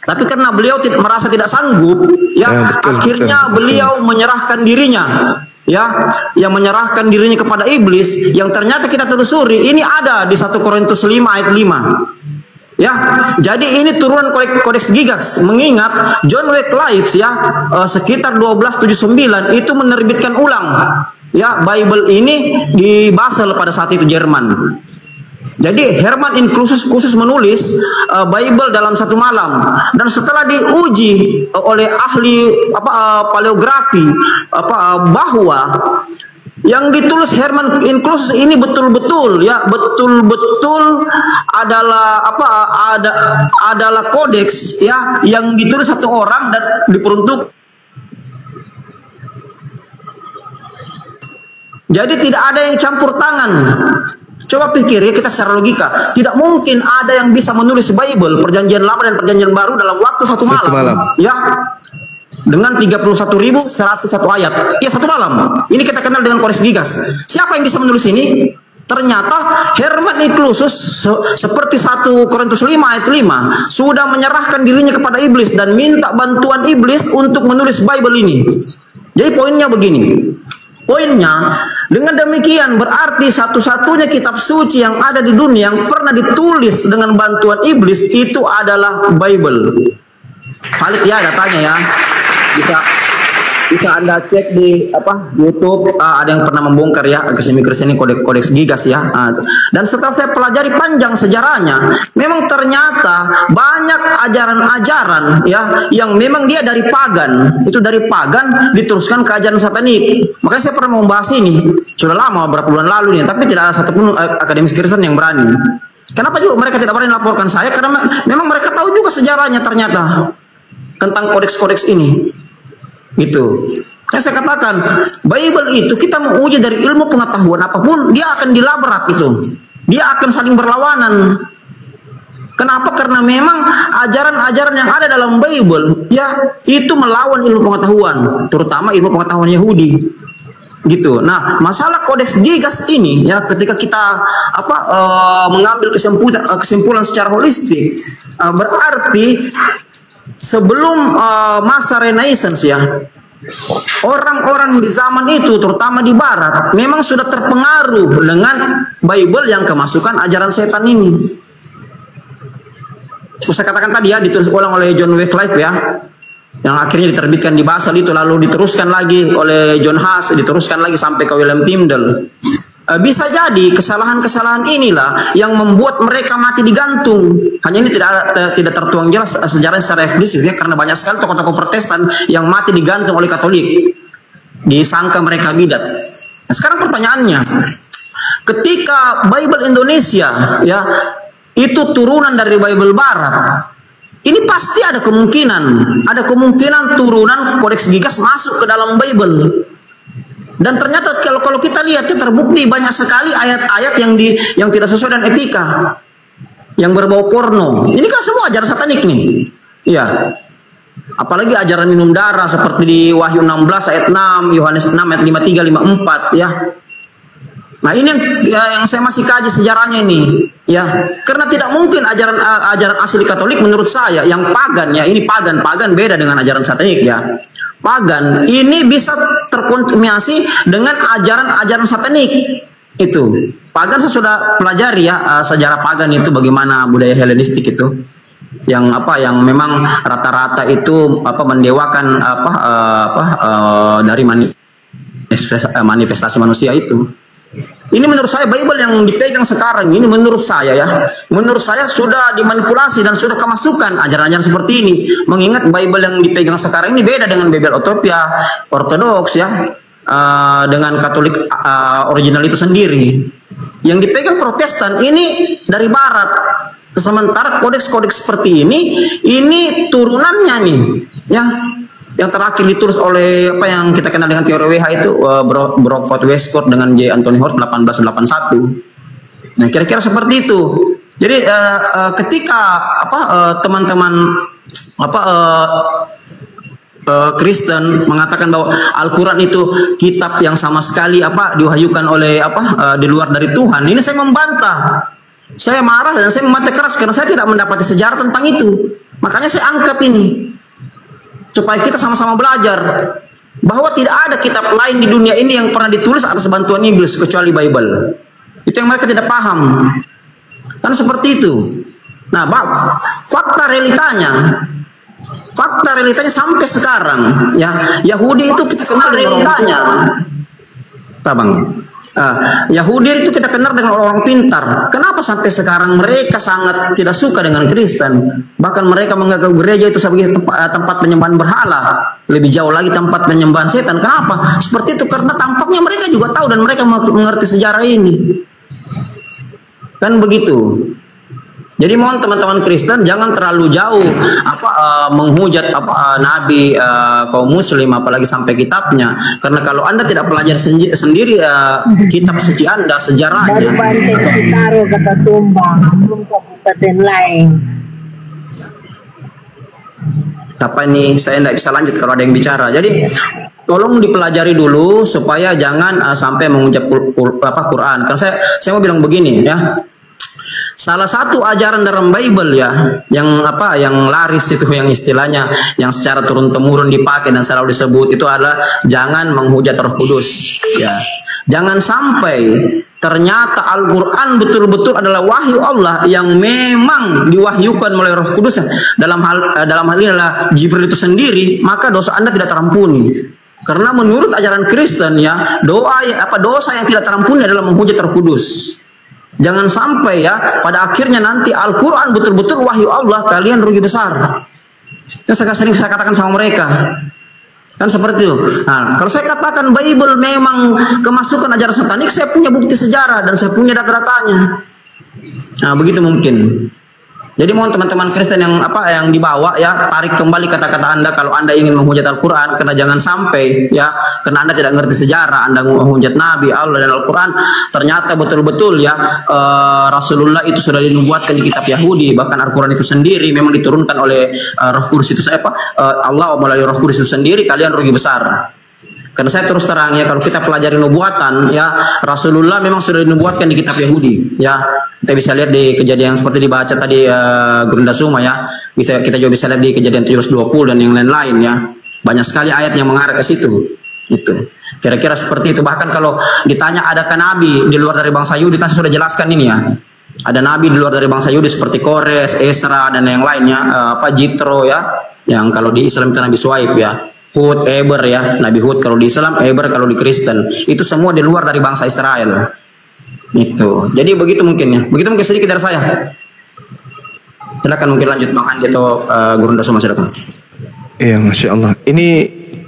Tapi karena beliau merasa tidak sanggup ya, akhirnya beliau menyerahkan dirinya ya, yang menyerahkan dirinya kepada iblis, yang ternyata kita telusuri ini ada di 1 Korintus 5 ayat 5 ya. Jadi ini turunan Kodeks Gigas, mengingat John Wycliffe ya sekitar 1279 itu menerbitkan ulang ya Bible ini di Basel pada saat itu, Jerman. Jadi Herman Inclusus khusus menulis Bible dalam satu malam, dan setelah diuji oleh ahli paleografi bahwa yang ditulis Herman Inclusus ini betul-betul adalah kodeks ya yang ditulis satu orang dan diperuntuk. Jadi tidak ada yang campur tangan. Coba pikir ya, kita secara logika, tidak mungkin ada yang bisa menulis Bible Perjanjian Lama dan Perjanjian Baru dalam waktu satu malam. Ya, dengan 31.101 ayat. Ya, satu malam. Ini kita kenal dengan Kodeks Gigas. Siapa yang bisa menulis ini? Ternyata Herman Inclusus seperti 1 Korintus 5 ayat 5 sudah menyerahkan dirinya kepada iblis dan minta bantuan iblis untuk menulis Bible ini. Jadi poinnya begini. Poinnya, dengan demikian berarti satu-satunya kitab suci yang ada di dunia yang pernah ditulis dengan bantuan iblis itu adalah Bible. Valid ya datanya ya. Bisa Anda cek di YouTube, ada yang pernah membongkar ya Kristen ini Kodeks Gigas ya. Dan setelah saya pelajari panjang sejarahnya, memang ternyata banyak ajaran-ajaran ya yang memang dia dari pagan, itu dari pagan diteruskan ke ajaran satanik. Makanya saya pernah membahas ini sudah lama, berapa bulan lalu nih, tapi tidak ada satupun akademis Kristen yang berani. Kenapa juga mereka tidak berani laporkan saya? Karena memang mereka tahu juga sejarahnya ternyata tentang kodeks-kodeks ini. Gitu. Saya katakan Bible itu kita mau uji dari ilmu pengetahuan apapun, dia akan dilabrak itu. Dia akan saling berlawanan. Kenapa? Karena memang ajaran-ajaran yang ada dalam Bible ya itu melawan ilmu pengetahuan, terutama ilmu pengetahuan Yahudi. Gitu. Nah, masalah kodeks Gigas ini ya ketika kita mengambil kesimpulan secara holistik, berarti sebelum masa Renaissance ya, orang-orang di zaman itu terutama di barat memang sudah terpengaruh dengan Bible yang kemasukan ajaran setan ini. Saya katakan tadi ya, ditulis ulang oleh John Wycliffe ya, yang akhirnya diterbitkan di Basel itu, lalu diteruskan lagi oleh John Huss, diteruskan lagi sampai ke William Tyndale. Bisa jadi kesalahan-kesalahan inilah yang membuat mereka mati digantung. Hanya ini tidak tertuang jelas sejarah secara eksplisit ya, karena banyak sekali tokoh-tokoh Protestan yang mati digantung oleh Katolik, disangka mereka bidat. Nah, sekarang pertanyaannya, ketika Bible Indonesia ya itu turunan dari Bible Barat, ini pasti ada kemungkinan turunan kodeks Gigas masuk ke dalam Bible. Dan ternyata kalau kita lihat itu terbukti banyak sekali ayat-ayat yang tidak sesuai dengan etika, yang berbau porno. Ini kan semua ajaran satanik nih. Iya. Apalagi ajaran minum darah seperti di Wahyu 16 ayat 6, Yohanes 6 ayat 53 54 ya. Nah, ini yang saya masih kaji sejarahnya ini, ya. Karena tidak mungkin ajaran asli Katolik menurut saya yang pagan ya, ini pagan beda dengan ajaran satanik ya. Pagan ini bisa terkontaminasi dengan ajaran satanik. Itu. Pagan saya sudah pelajari ya sejarah pagan itu, bagaimana budaya Helenistik itu. Yang memang rata-rata itu mendewakan dari manifestasi manusia itu. Ini menurut saya Bible yang dipegang sekarang ini menurut saya sudah dimanipulasi dan sudah kemasukan ajaran-ajaran seperti ini. Mengingat Bible yang dipegang sekarang ini beda dengan Bible Utopia Ortodoks ya, dengan Katolik original itu sendiri. Yang dipegang Protestan ini dari Barat. Sementara kodeks-kodeks seperti ini turunannya nih ya. Yang terakhir ditulis oleh yang kita kenal dengan teori WH itu Brockford Westcott dengan J. Anthony Horst 1881. Nah, kira-kira seperti itu. Jadi ketika teman-teman Kristen mengatakan bahwa Al-Quran itu kitab yang sama sekali diwahyukan oleh di luar dari Tuhan, ini saya membantah. Saya marah dan saya memantah keras karena saya tidak mendapati sejarah tentang itu. Makanya saya angkat ini supaya kita sama-sama belajar bahwa tidak ada kitab lain di dunia ini yang pernah ditulis atas bantuan iblis kecuali Bible. Itu yang mereka tidak paham. Kan seperti itu. Nah, fakta realitanya sampai sekarang ya, Yahudi itu kita kenal dengan realitanya. Yahudi itu kita kenal dengan orang pintar. Kenapa sampai sekarang mereka sangat tidak suka dengan Kristen? Bahkan mereka menganggap gereja itu sebagai tempat penyembahan berhala. Lebih jauh lagi tempat penyembahan setan. Kenapa? Seperti itu karena tampaknya mereka juga tahu dan mereka mengerti sejarah ini. Kan begitu. Jadi mohon teman-teman Kristen jangan terlalu jauh menghujat nabi kaum muslim apalagi sampai kitabnya, karena kalau Anda tidak pelajari sendiri kitab suci Anda, sejarahnya. Baru Banteng Citaro kata Tumbang, belum kabupaten lain. Apa ini saya tidak bisa lanjut kalau ada yang bicara. Jadi tolong dipelajari dulu supaya jangan sampai menghujat Quran. Kan saya mau bilang begini ya. Salah satu ajaran dalam Bible ya, yang laris itu, yang istilahnya yang secara turun temurun dipakai dan selalu disebut itu adalah jangan menghujat Roh Kudus. Ya, jangan sampai ternyata Al-Quran betul-betul adalah wahyu Allah yang memang diwahyukan oleh Roh Kudus. Dalam hal ini adalah Jibril itu sendiri, maka dosa Anda tidak terampuni. Karena menurut ajaran Kristen ya, dosa yang tidak terampuni adalah menghujat Roh Kudus. Jangan sampai ya pada akhirnya nanti Al-Quran betul-betul wahyu Allah, kalian rugi besar. Yang sering saya katakan sama mereka kan seperti itu. Nah, kalau saya katakan Bible memang kemasukan ajaran satanik, saya punya bukti sejarah dan saya punya data-datanya. Nah, begitu mungkin. Jadi mohon teman-teman Kristen yang dibawa ya, tarik kembali kata-kata Anda kalau Anda ingin menghujat Al-Quran, karena jangan sampai ya, karena Anda tidak ngerti sejarah, Anda menghujat Nabi, Allah dan Al-Quran. Ternyata betul-betul ya, Rasulullah itu sudah dinubuatkan di kitab Yahudi, bahkan Al-Quran itu sendiri memang diturunkan oleh Roh Kudus itu Allah melalui Roh Kudus itu sendiri. Kalian rugi besar. Karena saya terus terang ya, kalau kita pelajari nubuatan ya, Rasulullah memang sudah dinubuatkan di kitab Yahudi ya. Kita bisa lihat di kejadian seperti dibaca tadi Gurunda Suma ya. Kita juga bisa lihat di kejadian 17:20 dan yang lain-lain ya. Banyak sekali ayat yang mengarah ke situ. Itu. Kira-kira seperti itu. Bahkan kalau ditanya adakah nabi di luar dari bangsa Yahudi, kan saya sudah jelaskan ini ya. Ada nabi di luar dari bangsa Yahudi seperti Kores, Esra dan yang lainnya, Jitro ya. Yang kalau di Islam itu Nabi Suaib ya. Hud, Eber ya, Nabi Hud kalau di Islam, Eber kalau di Kristen. Itu semua di luar dari bangsa Israel. Itu. Jadi begitu mungkin ya. Begitu mungkin sedikit dari saya. Silakan mungkin lanjut Bang Andi atau Gurunda Suma, silakan. Iya, Masya Allah. Ini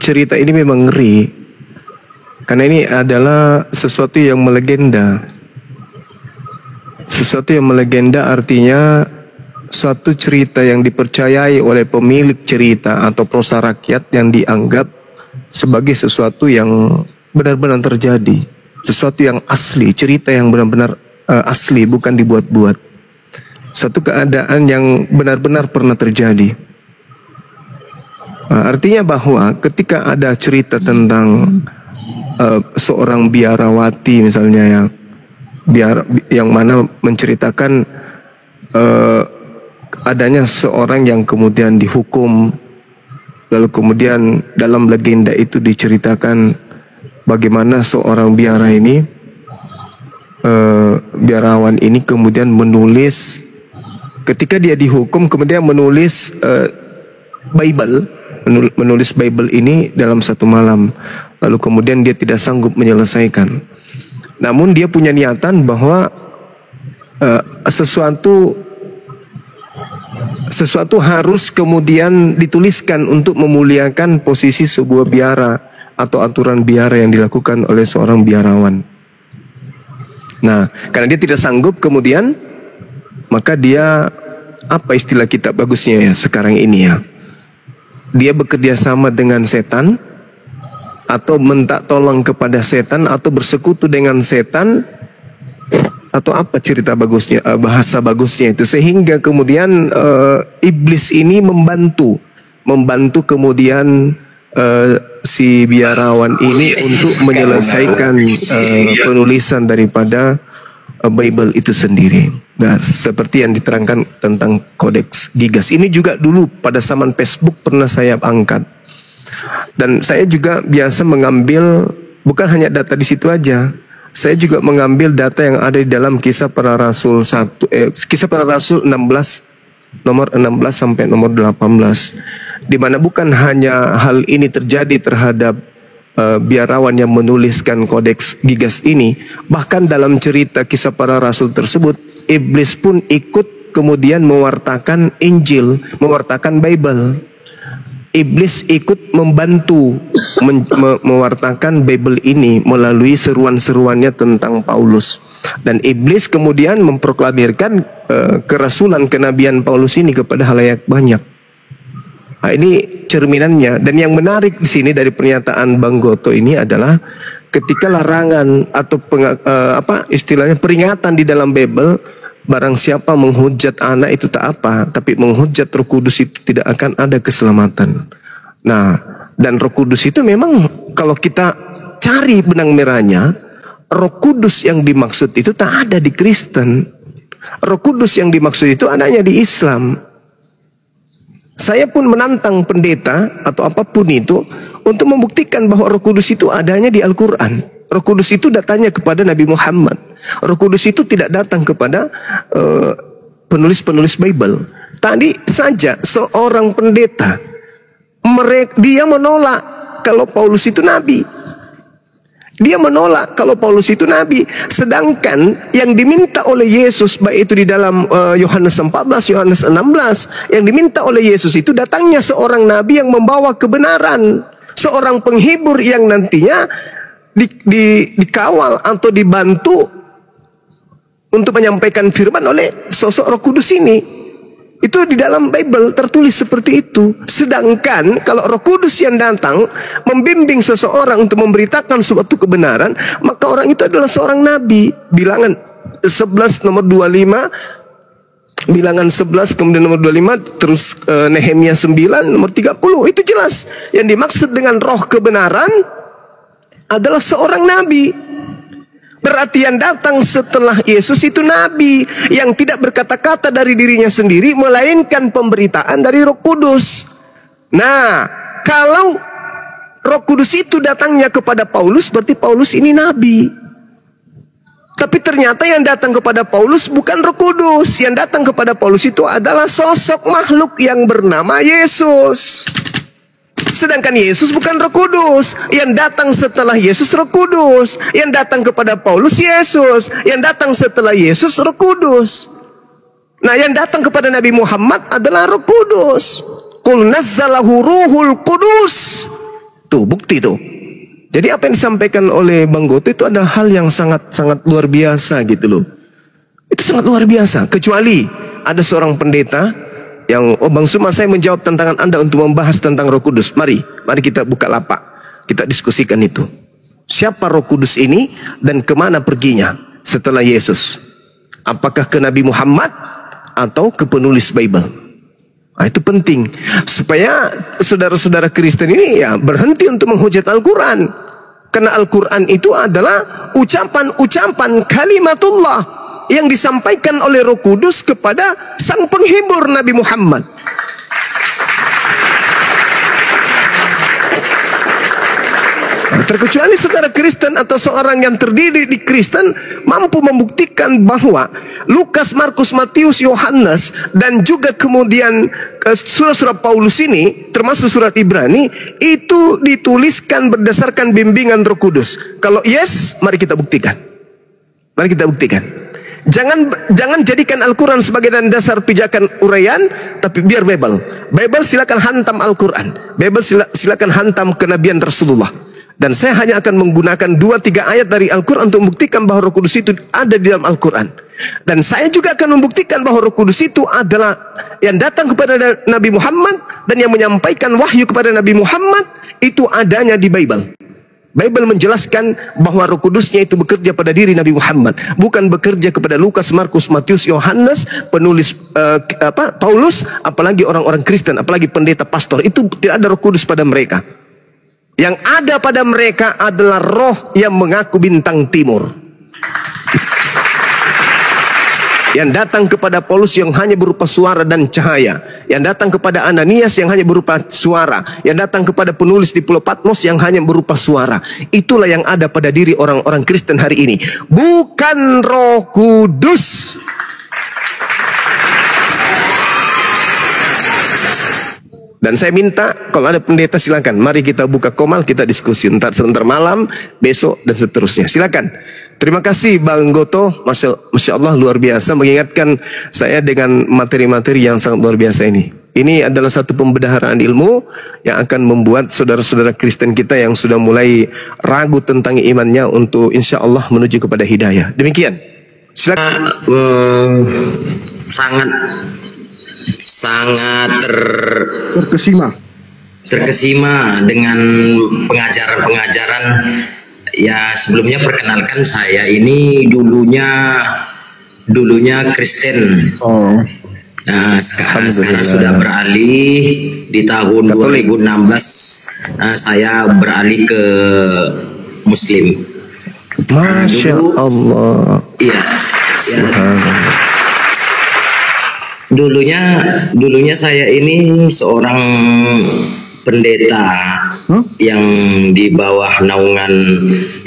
cerita ini memang ngeri. Karena ini adalah sesuatu yang melegenda. Sesuatu yang melegenda artinya suatu cerita yang dipercayai oleh pemilik cerita atau prosa rakyat yang dianggap sebagai sesuatu yang benar-benar terjadi, sesuatu yang asli, cerita yang benar-benar asli, bukan dibuat-buat, satu keadaan yang benar-benar pernah terjadi. Artinya bahwa ketika ada cerita tentang seorang biarawati misalnya yang mana menceritakan adanya seorang yang kemudian dihukum, lalu kemudian dalam legenda itu diceritakan bagaimana seorang biara ini, biarawan ini kemudian menulis, ketika dia dihukum kemudian menulis Bible, menulis Bible ini dalam satu malam, lalu kemudian dia tidak sanggup menyelesaikan. Namun dia punya niatan bahwa sesuatu harus kemudian dituliskan untuk memuliakan posisi sebuah biara atau aturan biara yang dilakukan oleh seorang biarawan. Nah, karena dia tidak sanggup kemudian, maka dia, apa istilah kita bagusnya ya sekarang ini ya, dia bekerja sama dengan setan atau minta tolong kepada setan atau bersekutu dengan setan, atau apa cerita bagusnya, bahasa bagusnya itu, sehingga kemudian iblis ini membantu kemudian si biarawan ini untuk menyelesaikan penulisan daripada Bible itu sendiri. Nah, seperti yang diterangkan tentang kodeks Gigas ini juga dulu pada zaman Facebook pernah saya angkat, dan saya juga biasa mengambil bukan hanya data di situ aja. Saya juga mengambil data yang ada di dalam Kisah Para Rasul 16 nomor 16 sampai nomor 18, di mana bukan hanya hal ini terjadi terhadap biarawan yang menuliskan kodeks Gigas ini, bahkan dalam cerita Kisah Para Rasul tersebut iblis pun ikut kemudian mewartakan Injil, mewartakan Bible. Iblis ikut membantu mewartakan Bible ini melalui seruan-seruannya tentang Paulus. Dan iblis kemudian memproklamirkan kerasulan kenabian Paulus ini kepada halayak banyak. Nah, ini cerminannya. Dan yang menarik di sini dari pernyataan Bang Goto ini adalah ketika larangan atau istilahnya peringatan di dalam Bible, barang siapa menghujat anak itu tak apa, tapi menghujat Roh Kudus itu tidak akan ada keselamatan. Nah, dan Roh Kudus itu memang kalau kita cari benang merahnya, Roh Kudus yang dimaksud itu tak ada di Kristen. Roh Kudus yang dimaksud itu adanya di Islam. Saya pun menantang pendeta atau apapun itu untuk membuktikan bahwa Roh Kudus itu adanya di Al-Quran. Roh Kudus itu datangnya kepada Nabi Muhammad. Roh Kudus itu tidak datang kepada penulis-penulis Bible. Tadi saja seorang pendeta, dia menolak kalau Paulus itu nabi. Dia menolak kalau Paulus itu nabi. Sedangkan yang diminta oleh Yesus, baik itu di dalam Yohanes 14, Yohanes 16, yang diminta oleh Yesus itu datangnya seorang nabi yang membawa kebenaran, seorang penghibur yang nantinya dikawal atau dibantu untuk menyampaikan firman oleh sosok Roh Kudus ini. Itu di dalam Bible tertulis seperti itu. Sedangkan kalau Roh Kudus yang datang membimbing seseorang untuk memberitakan suatu kebenaran, maka orang itu adalah seorang nabi. Bilangan 11 nomor 25, Bilangan 11 kemudian nomor 25, terus Nehemia 9 nomor 30. Itu jelas. Yang dimaksud dengan roh kebenaran adalah seorang nabi. Berarti yang datang setelah Yesus itu nabi yang tidak berkata-kata dari dirinya sendiri, melainkan pemberitaan dari Roh Kudus. Nah, kalau Roh Kudus itu datangnya kepada Paulus, berarti Paulus ini nabi. Tapi ternyata yang datang kepada Paulus bukan Roh Kudus. Yang datang kepada Paulus itu adalah sosok makhluk yang bernama Yesus. Sedangkan Yesus bukan Roh Kudus. Yang datang setelah Yesus Roh Kudus. Yang datang kepada Paulus Yesus. Yang datang setelah Yesus Roh Kudus. Nah, yang datang kepada Nabi Muhammad adalah Roh Kudus. Qul nazzalahu ruhul Kudus. Tuh bukti tuh. Jadi apa yang disampaikan oleh Bang Goto itu adalah hal yang sangat luar biasa gitu loh. Itu sangat luar biasa. Kecuali ada seorang pendeta yang, oh Bang Suma, saya menjawab tantangan Anda untuk membahas tentang Roh Kudus. Mari kita buka lapak, kita diskusikan itu. Siapa Roh Kudus ini dan kemana perginya setelah Yesus? Apakah ke Nabi Muhammad atau ke penulis Bible? Nah, itu penting supaya saudara-saudara Kristen ini ya berhenti untuk menghujat Al-Quran. Karena Al-Quran itu adalah ucapan-ucapan kalimatullah yang disampaikan oleh Roh Kudus kepada sang penghibur Nabi Muhammad. Terkecuali saudara Kristen atau seorang yang terdiri di Kristen mampu membuktikan bahwa Lukas, Markus, Matius, Yohanes dan juga kemudian surat-surat Paulus ini termasuk surat Ibrani itu dituliskan berdasarkan bimbingan Roh Kudus. Kalau yes, mari kita buktikan. Mari kita buktikan. Jangan jadikan Al-Quran sebagai dasar pijakan uraian, tapi biar Bible. Bible silakan hantam Al-Quran. Bible silakan hantam kenabian Rasulullah. Dan saya hanya akan menggunakan 2-3 ayat dari Al-Quran untuk membuktikan bahwa Roh Kudus itu ada di dalam Al-Quran. Dan saya juga akan membuktikan bahwa Roh Kudus itu adalah yang datang kepada Nabi Muhammad dan yang menyampaikan wahyu kepada Nabi Muhammad itu adanya di Bible. Bible menjelaskan bahwa Roh Kudusnya itu bekerja pada diri Nabi Muhammad, bukan bekerja kepada Lukas, Markus, Matius, Yohanes, penulis Paulus, apalagi orang-orang Kristen, apalagi pendeta, pastor. Itu tidak ada Roh Kudus pada mereka. Yang ada pada mereka adalah roh yang mengaku bintang timur. Yang datang kepada Paulus yang hanya berupa suara dan cahaya. Yang datang kepada Ananias yang hanya berupa suara. Yang datang kepada penulis di Pulau Patmos yang hanya berupa suara. Itulah yang ada pada diri orang-orang Kristen hari ini. Bukan Roh Kudus. Dan saya minta kalau ada pendeta silakan, mari kita buka komal, kita diskusi sebentar malam, besok dan seterusnya. Silakan. Terima kasih Bang Goto, Masya Allah luar biasa mengingatkan saya dengan materi-materi yang sangat luar biasa ini. Ini adalah satu pembedaharaan ilmu yang akan membuat saudara-saudara Kristen kita yang sudah mulai ragu tentang imannya untuk insya Allah menuju kepada hidayah. Demikian. Silakan. Sangat terkesima dengan pengajaran-pengajaran. Ya sebelumnya perkenalkan, saya ini dulunya Kristen. Nah, sekarang sudah beralih di tahun 2016. Saya beralih ke Muslim. Masya Allah. Iya. Dulunya saya ini seorang pendeta yang di bawah naungan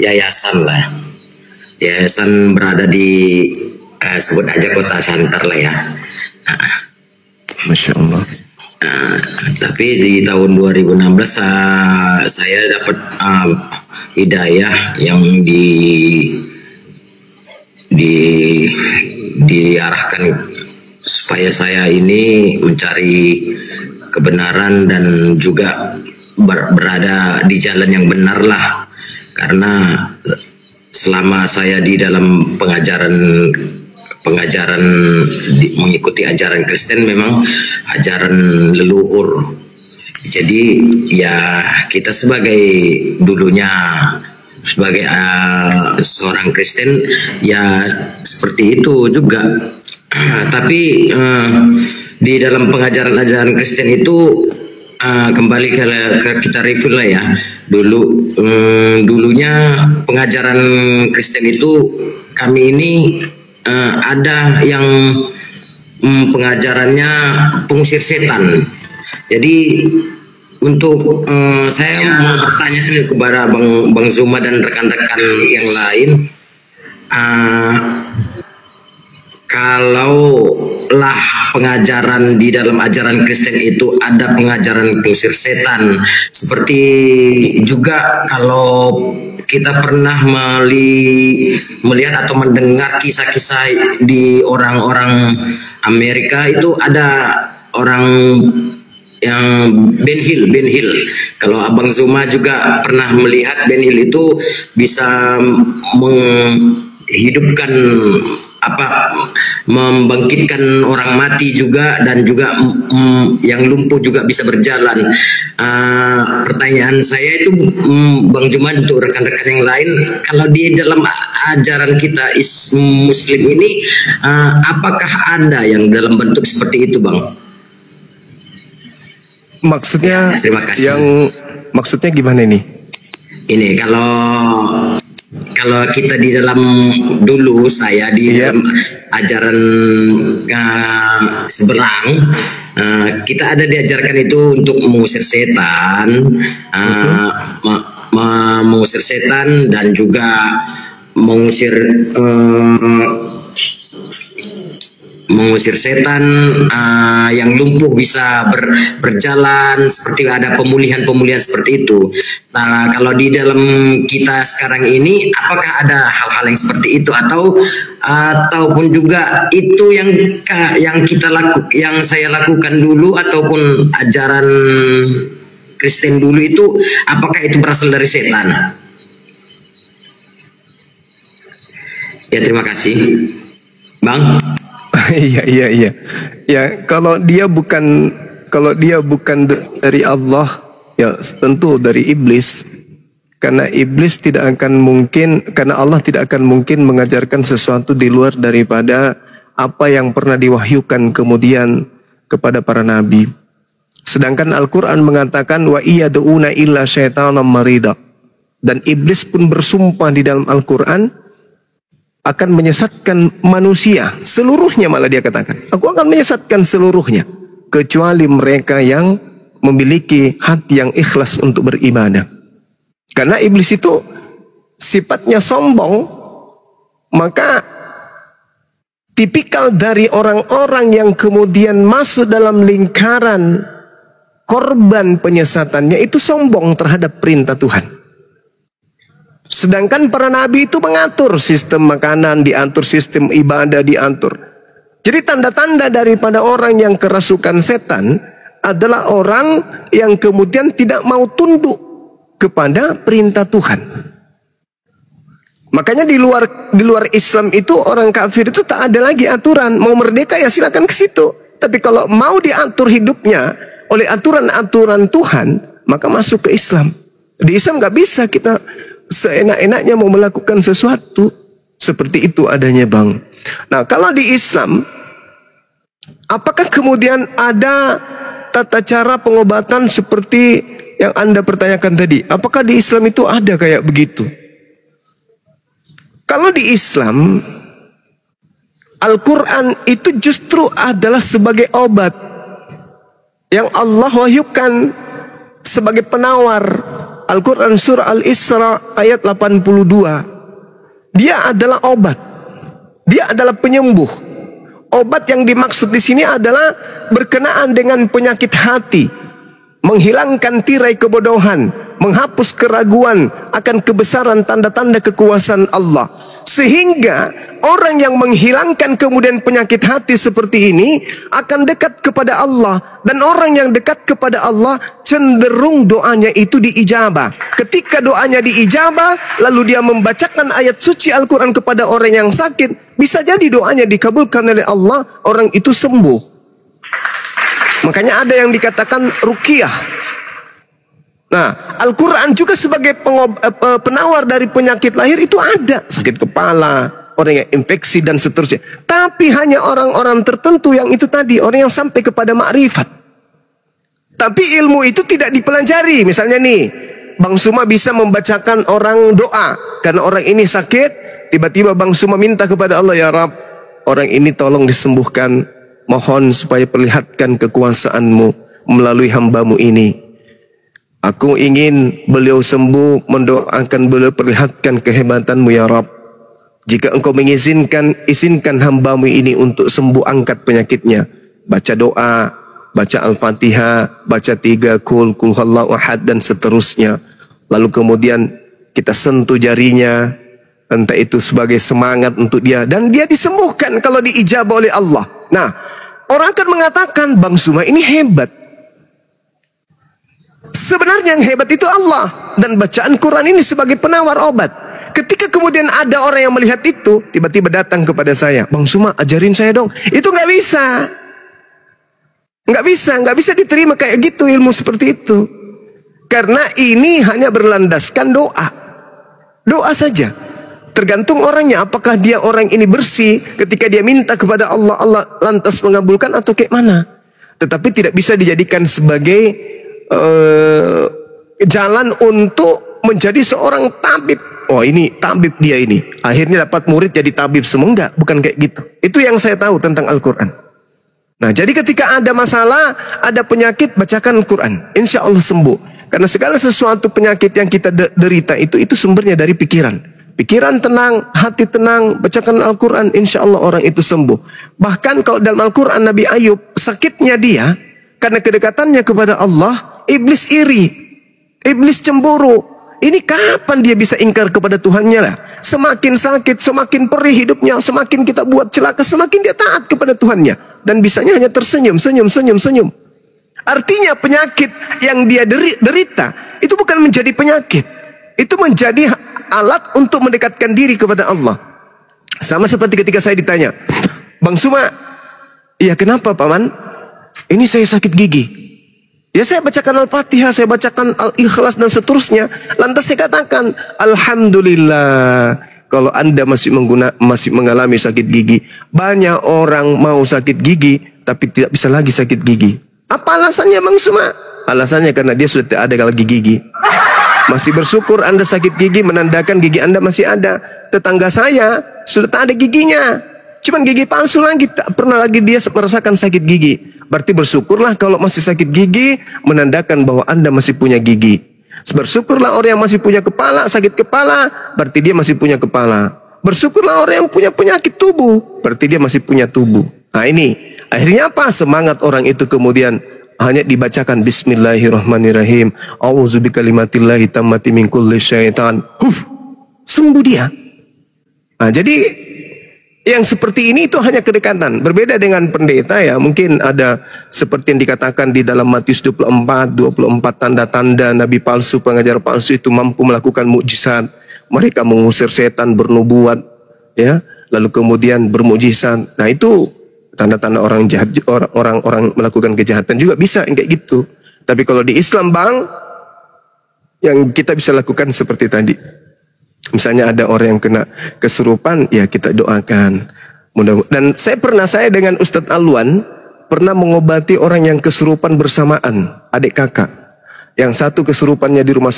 yayasan lah. Yayasan berada di sebut aja Kota Santar lah ya. Masya Allah. Tapi di tahun 2016 saya dapat hidayah yang diarahkan supaya saya ini mencari kebenaran dan juga berada di jalan yang benar lah. Karena selama saya di dalam pengajaran pengajaran mengikuti ajaran Kristen memang ajaran leluhur. Jadi ya kita sebagai dulunya sebagai seorang Kristen ya seperti itu juga. Tapi di dalam pengajaran-ajaran Kristen itu kembali ke kita review lah ya. Dulunya pengajaran Kristen itu kami ini ada yang pengajarannya pengusir setan. Jadi untuk saya mau bertanya kepada Bang Zuma dan rekan-rekan yang lain, kalaulah pengajaran di dalam ajaran Kristen itu ada pengajaran pengusir setan, seperti juga kalau kita pernah melihat atau mendengar kisah-kisah di orang-orang Amerika itu ada orang yang Ben Hill. Kalau Abang Zuma juga pernah melihat Ben Hill itu bisa menghidupkan membangkitkan orang mati juga, dan juga yang lumpuh juga bisa berjalan. Pertanyaan saya itu Bang Zuma untuk rekan-rekan yang lain, kalau di dalam ajaran kita Muslim ini apakah ada yang dalam bentuk seperti itu, Bang? Maksudnya terima kasih. Yang maksudnya gimana ini? Ini kalau kita di dalam dulu saya di dalam ajaran seberang, kita ada diajarkan itu untuk mengusir setan, mengusir setan dan juga mengusir setan, yang lumpuh bisa berjalan, seperti ada pemulihan seperti itu. Nah, kalau di dalam kita sekarang ini, apakah ada hal-hal yang seperti itu ataupun juga itu yang saya lakukan dulu ataupun ajaran Kristen dulu itu, apakah itu berasal dari setan? Ya, terima kasih, Bang. Iya. Ya, kalau dia bukan dari Allah, ya tentu dari iblis. Karena iblis tidak akan mungkin, karena Allah tidak akan mungkin mengajarkan sesuatu di luar daripada apa yang pernah diwahyukan kemudian kepada para nabi. Sedangkan Al-Quran mengatakan wa iyad'una illa syaitanan marida. Dan iblis pun bersumpah di dalam Al-Quran akan menyesatkan manusia seluruhnya, malah dia katakan, aku akan menyesatkan seluruhnya kecuali mereka yang memiliki hati yang ikhlas untuk beribadah. Karena iblis itu sifatnya sombong, maka tipikal dari orang-orang yang kemudian masuk dalam lingkaran korban penyesatannya itu sombong terhadap perintah Tuhan. Sedangkan para nabi itu mengatur sistem makanan, diatur sistem ibadah, diatur. Jadi tanda-tanda daripada orang yang kerasukan setan adalah orang yang kemudian tidak mau tunduk kepada perintah Tuhan. Makanya di luar Islam itu orang kafir itu tak ada lagi aturan. Mau merdeka ya silakan ke situ. Tapi kalau mau diatur hidupnya oleh aturan-aturan Tuhan, maka masuk ke Islam. Di Islam nggak bisa kita seenak-enaknya mau melakukan sesuatu seperti itu adanya, Bang. Nah, kalau di Islam, apakah kemudian ada tata cara pengobatan seperti yang Anda pertanyakan tadi? Apakah di Islam itu ada kayak begitu? Kalau di Islam, Al-Quran itu justru adalah sebagai obat yang Allah wahyukan sebagai penawar. Al-Quran surah Al-Isra ayat 82. Dia adalah obat. Dia adalah penyembuh. Obat yang dimaksud di sini adalah berkenaan dengan penyakit hati, menghilangkan tirai kebodohan, menghapus keraguan akan kebesaran tanda-tanda kekuasaan Allah, Sehingga orang yang menghilangkan kemudian penyakit hati seperti ini akan dekat kepada Allah. Dan orang yang dekat kepada Allah cenderung doanya itu diijabah. Ketika doanya diijabah, lalu dia membacakan ayat suci Al-Quran kepada orang yang sakit, bisa jadi doanya dikabulkan oleh Allah, orang itu sembuh. Makanya ada yang dikatakan ruqyah. Nah, Al-Quran juga sebagai penawar dari penyakit lahir itu ada. Sakit kepala, orang yang infeksi dan seterusnya. Tapi hanya orang-orang tertentu yang itu tadi, orang yang sampai kepada makrifat. Tapi ilmu itu tidak dipelajari. Misalnya nih, Bang Suma bisa membacakan orang doa. Karena orang ini sakit, tiba-tiba Bang Suma minta kepada Allah, ya Rabb, orang ini tolong disembuhkan. Mohon supaya perlihatkan kekuasaan-Mu melalui hamba-Mu ini. Aku ingin beliau sembuh, mendoakan beliau, perlihatkan kehebatan-Mu ya Rabb. Jika Engkau mengizinkan, izinkan hamba-Mu ini untuk sembuh, angkat penyakitnya. Baca doa, baca Al-Fatihah, baca 3 kul huwallahu ahad dan seterusnya. Lalu kemudian kita sentuh jarinya, entah itu sebagai semangat untuk dia, dan dia disembuhkan kalau diijabah oleh Allah. Nah, orang akan mengatakan, Bang Suma ini hebat. Sebenarnya yang hebat itu Allah, dan bacaan Quran ini sebagai penawar obat. Ketika kemudian ada orang yang melihat itu, tiba-tiba datang kepada saya, Bang Suma ajarin saya dong. Itu nggak bisa. Nggak bisa diterima kayak gitu ilmu seperti itu. Karena ini hanya berlandaskan doa. Doa saja. Tergantung orangnya, apakah dia orang ini bersih ketika dia minta kepada Allah, Allah lantas mengabulkan atau kayak mana. Tetapi tidak bisa dijadikan sebagai jalan untuk menjadi seorang tabib. Oh ini tabib dia ini. Akhirnya dapat murid jadi tabib semua. Enggak, bukan kayak gitu. Itu yang saya tahu tentang Al-Quran. Nah jadi ketika ada masalah, ada penyakit, bacakan Al-Quran. Insya Allah sembuh. Karena segala sesuatu penyakit yang kita derita itu sumbernya dari pikiran. Pikiran tenang, hati tenang, bacakan Al-Quran, insya Allah orang itu sembuh. Bahkan kalau dalam Al-Quran Nabi Ayub, sakitnya dia, karena kedekatannya kepada Allah, iblis iri, iblis cemburu. Ini kapan dia bisa ingkar kepada Tuhannya lah? Semakin sakit, semakin perih hidupnya, semakin kita buat celaka, semakin dia taat kepada Tuhannya. Dan bisanya hanya tersenyum, senyum. Artinya penyakit yang dia derita, itu bukan menjadi penyakit. Itu menjadi alat untuk mendekatkan diri kepada Allah. Sama seperti ketika saya ditanya, Bang Suma, iya kenapa Paman? Ini saya sakit gigi. Ya saya bacakan Al-Fatihah, saya bacakan Al-Ikhlas dan seterusnya. Lantas saya katakan, Alhamdulillah, kalau Anda masih mengalami sakit gigi. Banyak orang mau sakit gigi, tapi tidak bisa lagi sakit gigi. Apa alasannya Bang Suma? Alasannya karena dia sudah tidak ada lagi gigi. Masih bersyukur Anda sakit gigi, menandakan gigi Anda masih ada. Tetangga saya sudah tak ada giginya, cuman gigi palsu lagi, tak pernah lagi dia merasakan sakit gigi. Berarti bersyukurlah kalau masih sakit gigi, menandakan bahwa Anda masih punya gigi. Bersyukurlah orang yang masih punya kepala, sakit kepala, berarti dia masih punya kepala. Bersyukurlah orang yang punya penyakit tubuh, berarti dia masih punya tubuh. Nah ini, akhirnya apa? Semangat orang itu kemudian hanya dibacakan Bismillahirrahmanirrahim. A'udzubikalimatillahi tammati min kulli syaitan. Sembuh dia. Nah, jadi yang seperti ini itu hanya kedekatan. Berbeda dengan pendeta ya. Mungkin ada seperti yang dikatakan di dalam Matius 24 tanda-tanda nabi palsu, pengajar palsu itu mampu melakukan mukjizat. Mereka mengusir setan, bernubuat, ya. Lalu kemudian bermukjizat. Nah, itu tanda-tanda orang jahat, orang melakukan kejahatan juga bisa kayak gitu. Tapi kalau di Islam Bang, yang kita bisa lakukan seperti tadi. Misalnya ada orang yang kena kesurupan, ya kita doakan. Dan saya dengan Ustadz Alwan pernah mengobati orang yang kesurupan bersamaan, adik kakak. Yang satu kesurupannya di rumah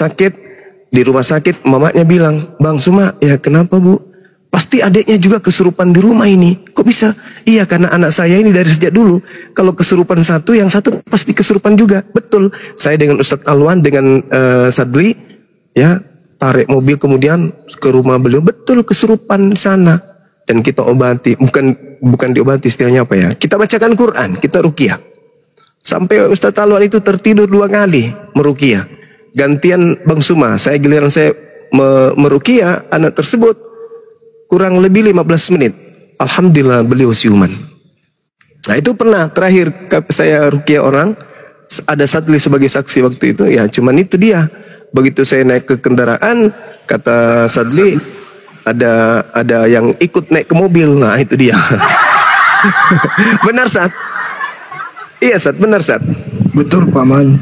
sakit mamanya bilang, Bang Suma, ya kenapa Bu? Pasti adiknya juga kesurupan di rumah ini. Kok bisa? Iya, karena anak saya ini dari sejak dulu, kalau kesurupan satu, yang satu pasti kesurupan juga. Betul. Saya dengan Ustadz Alwan, dengan Sadli, ya, tarik mobil kemudian ke rumah beliau. Betul, kesurupan di sana. Dan kita obati. Bukan diobati, istilahnya apa ya? Kita bacakan Quran, kita ruqyah. Sampai Ustadz Alwan itu tertidur 2 kali meruqyah. Gantian Bang Suma, giliran saya meruqyah anak tersebut. kurang lebih 15 menit. Alhamdulillah beliau siuman. Nah itu pernah terakhir saya ruqyah orang, ada Sadli sebagai saksi waktu itu. Ya cuman itu dia. Begitu saya naik ke kendaraan, kata Sadli, ada yang ikut naik ke mobil. Nah itu dia. Benar Sat? Iya Sat, benar Sat. Betul Paman.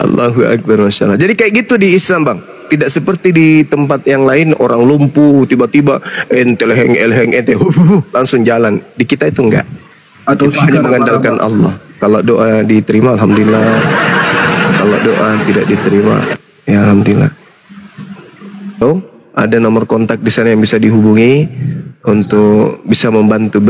Allahu Akbar, Masya Allah. Jadi kayak gitu di Islam Bang. Tidak seperti di tempat yang lain, orang lumpuh tiba-tiba ente leheng ente langsung jalan. Di kita itu enggak. Atau hanya mengandalkan Allah. Kalau doa diterima alhamdulillah. Kalau doa tidak diterima ya alhamdulillah. Oh, ada nomor kontak di sana yang bisa dihubungi untuk bisa membantu beliau.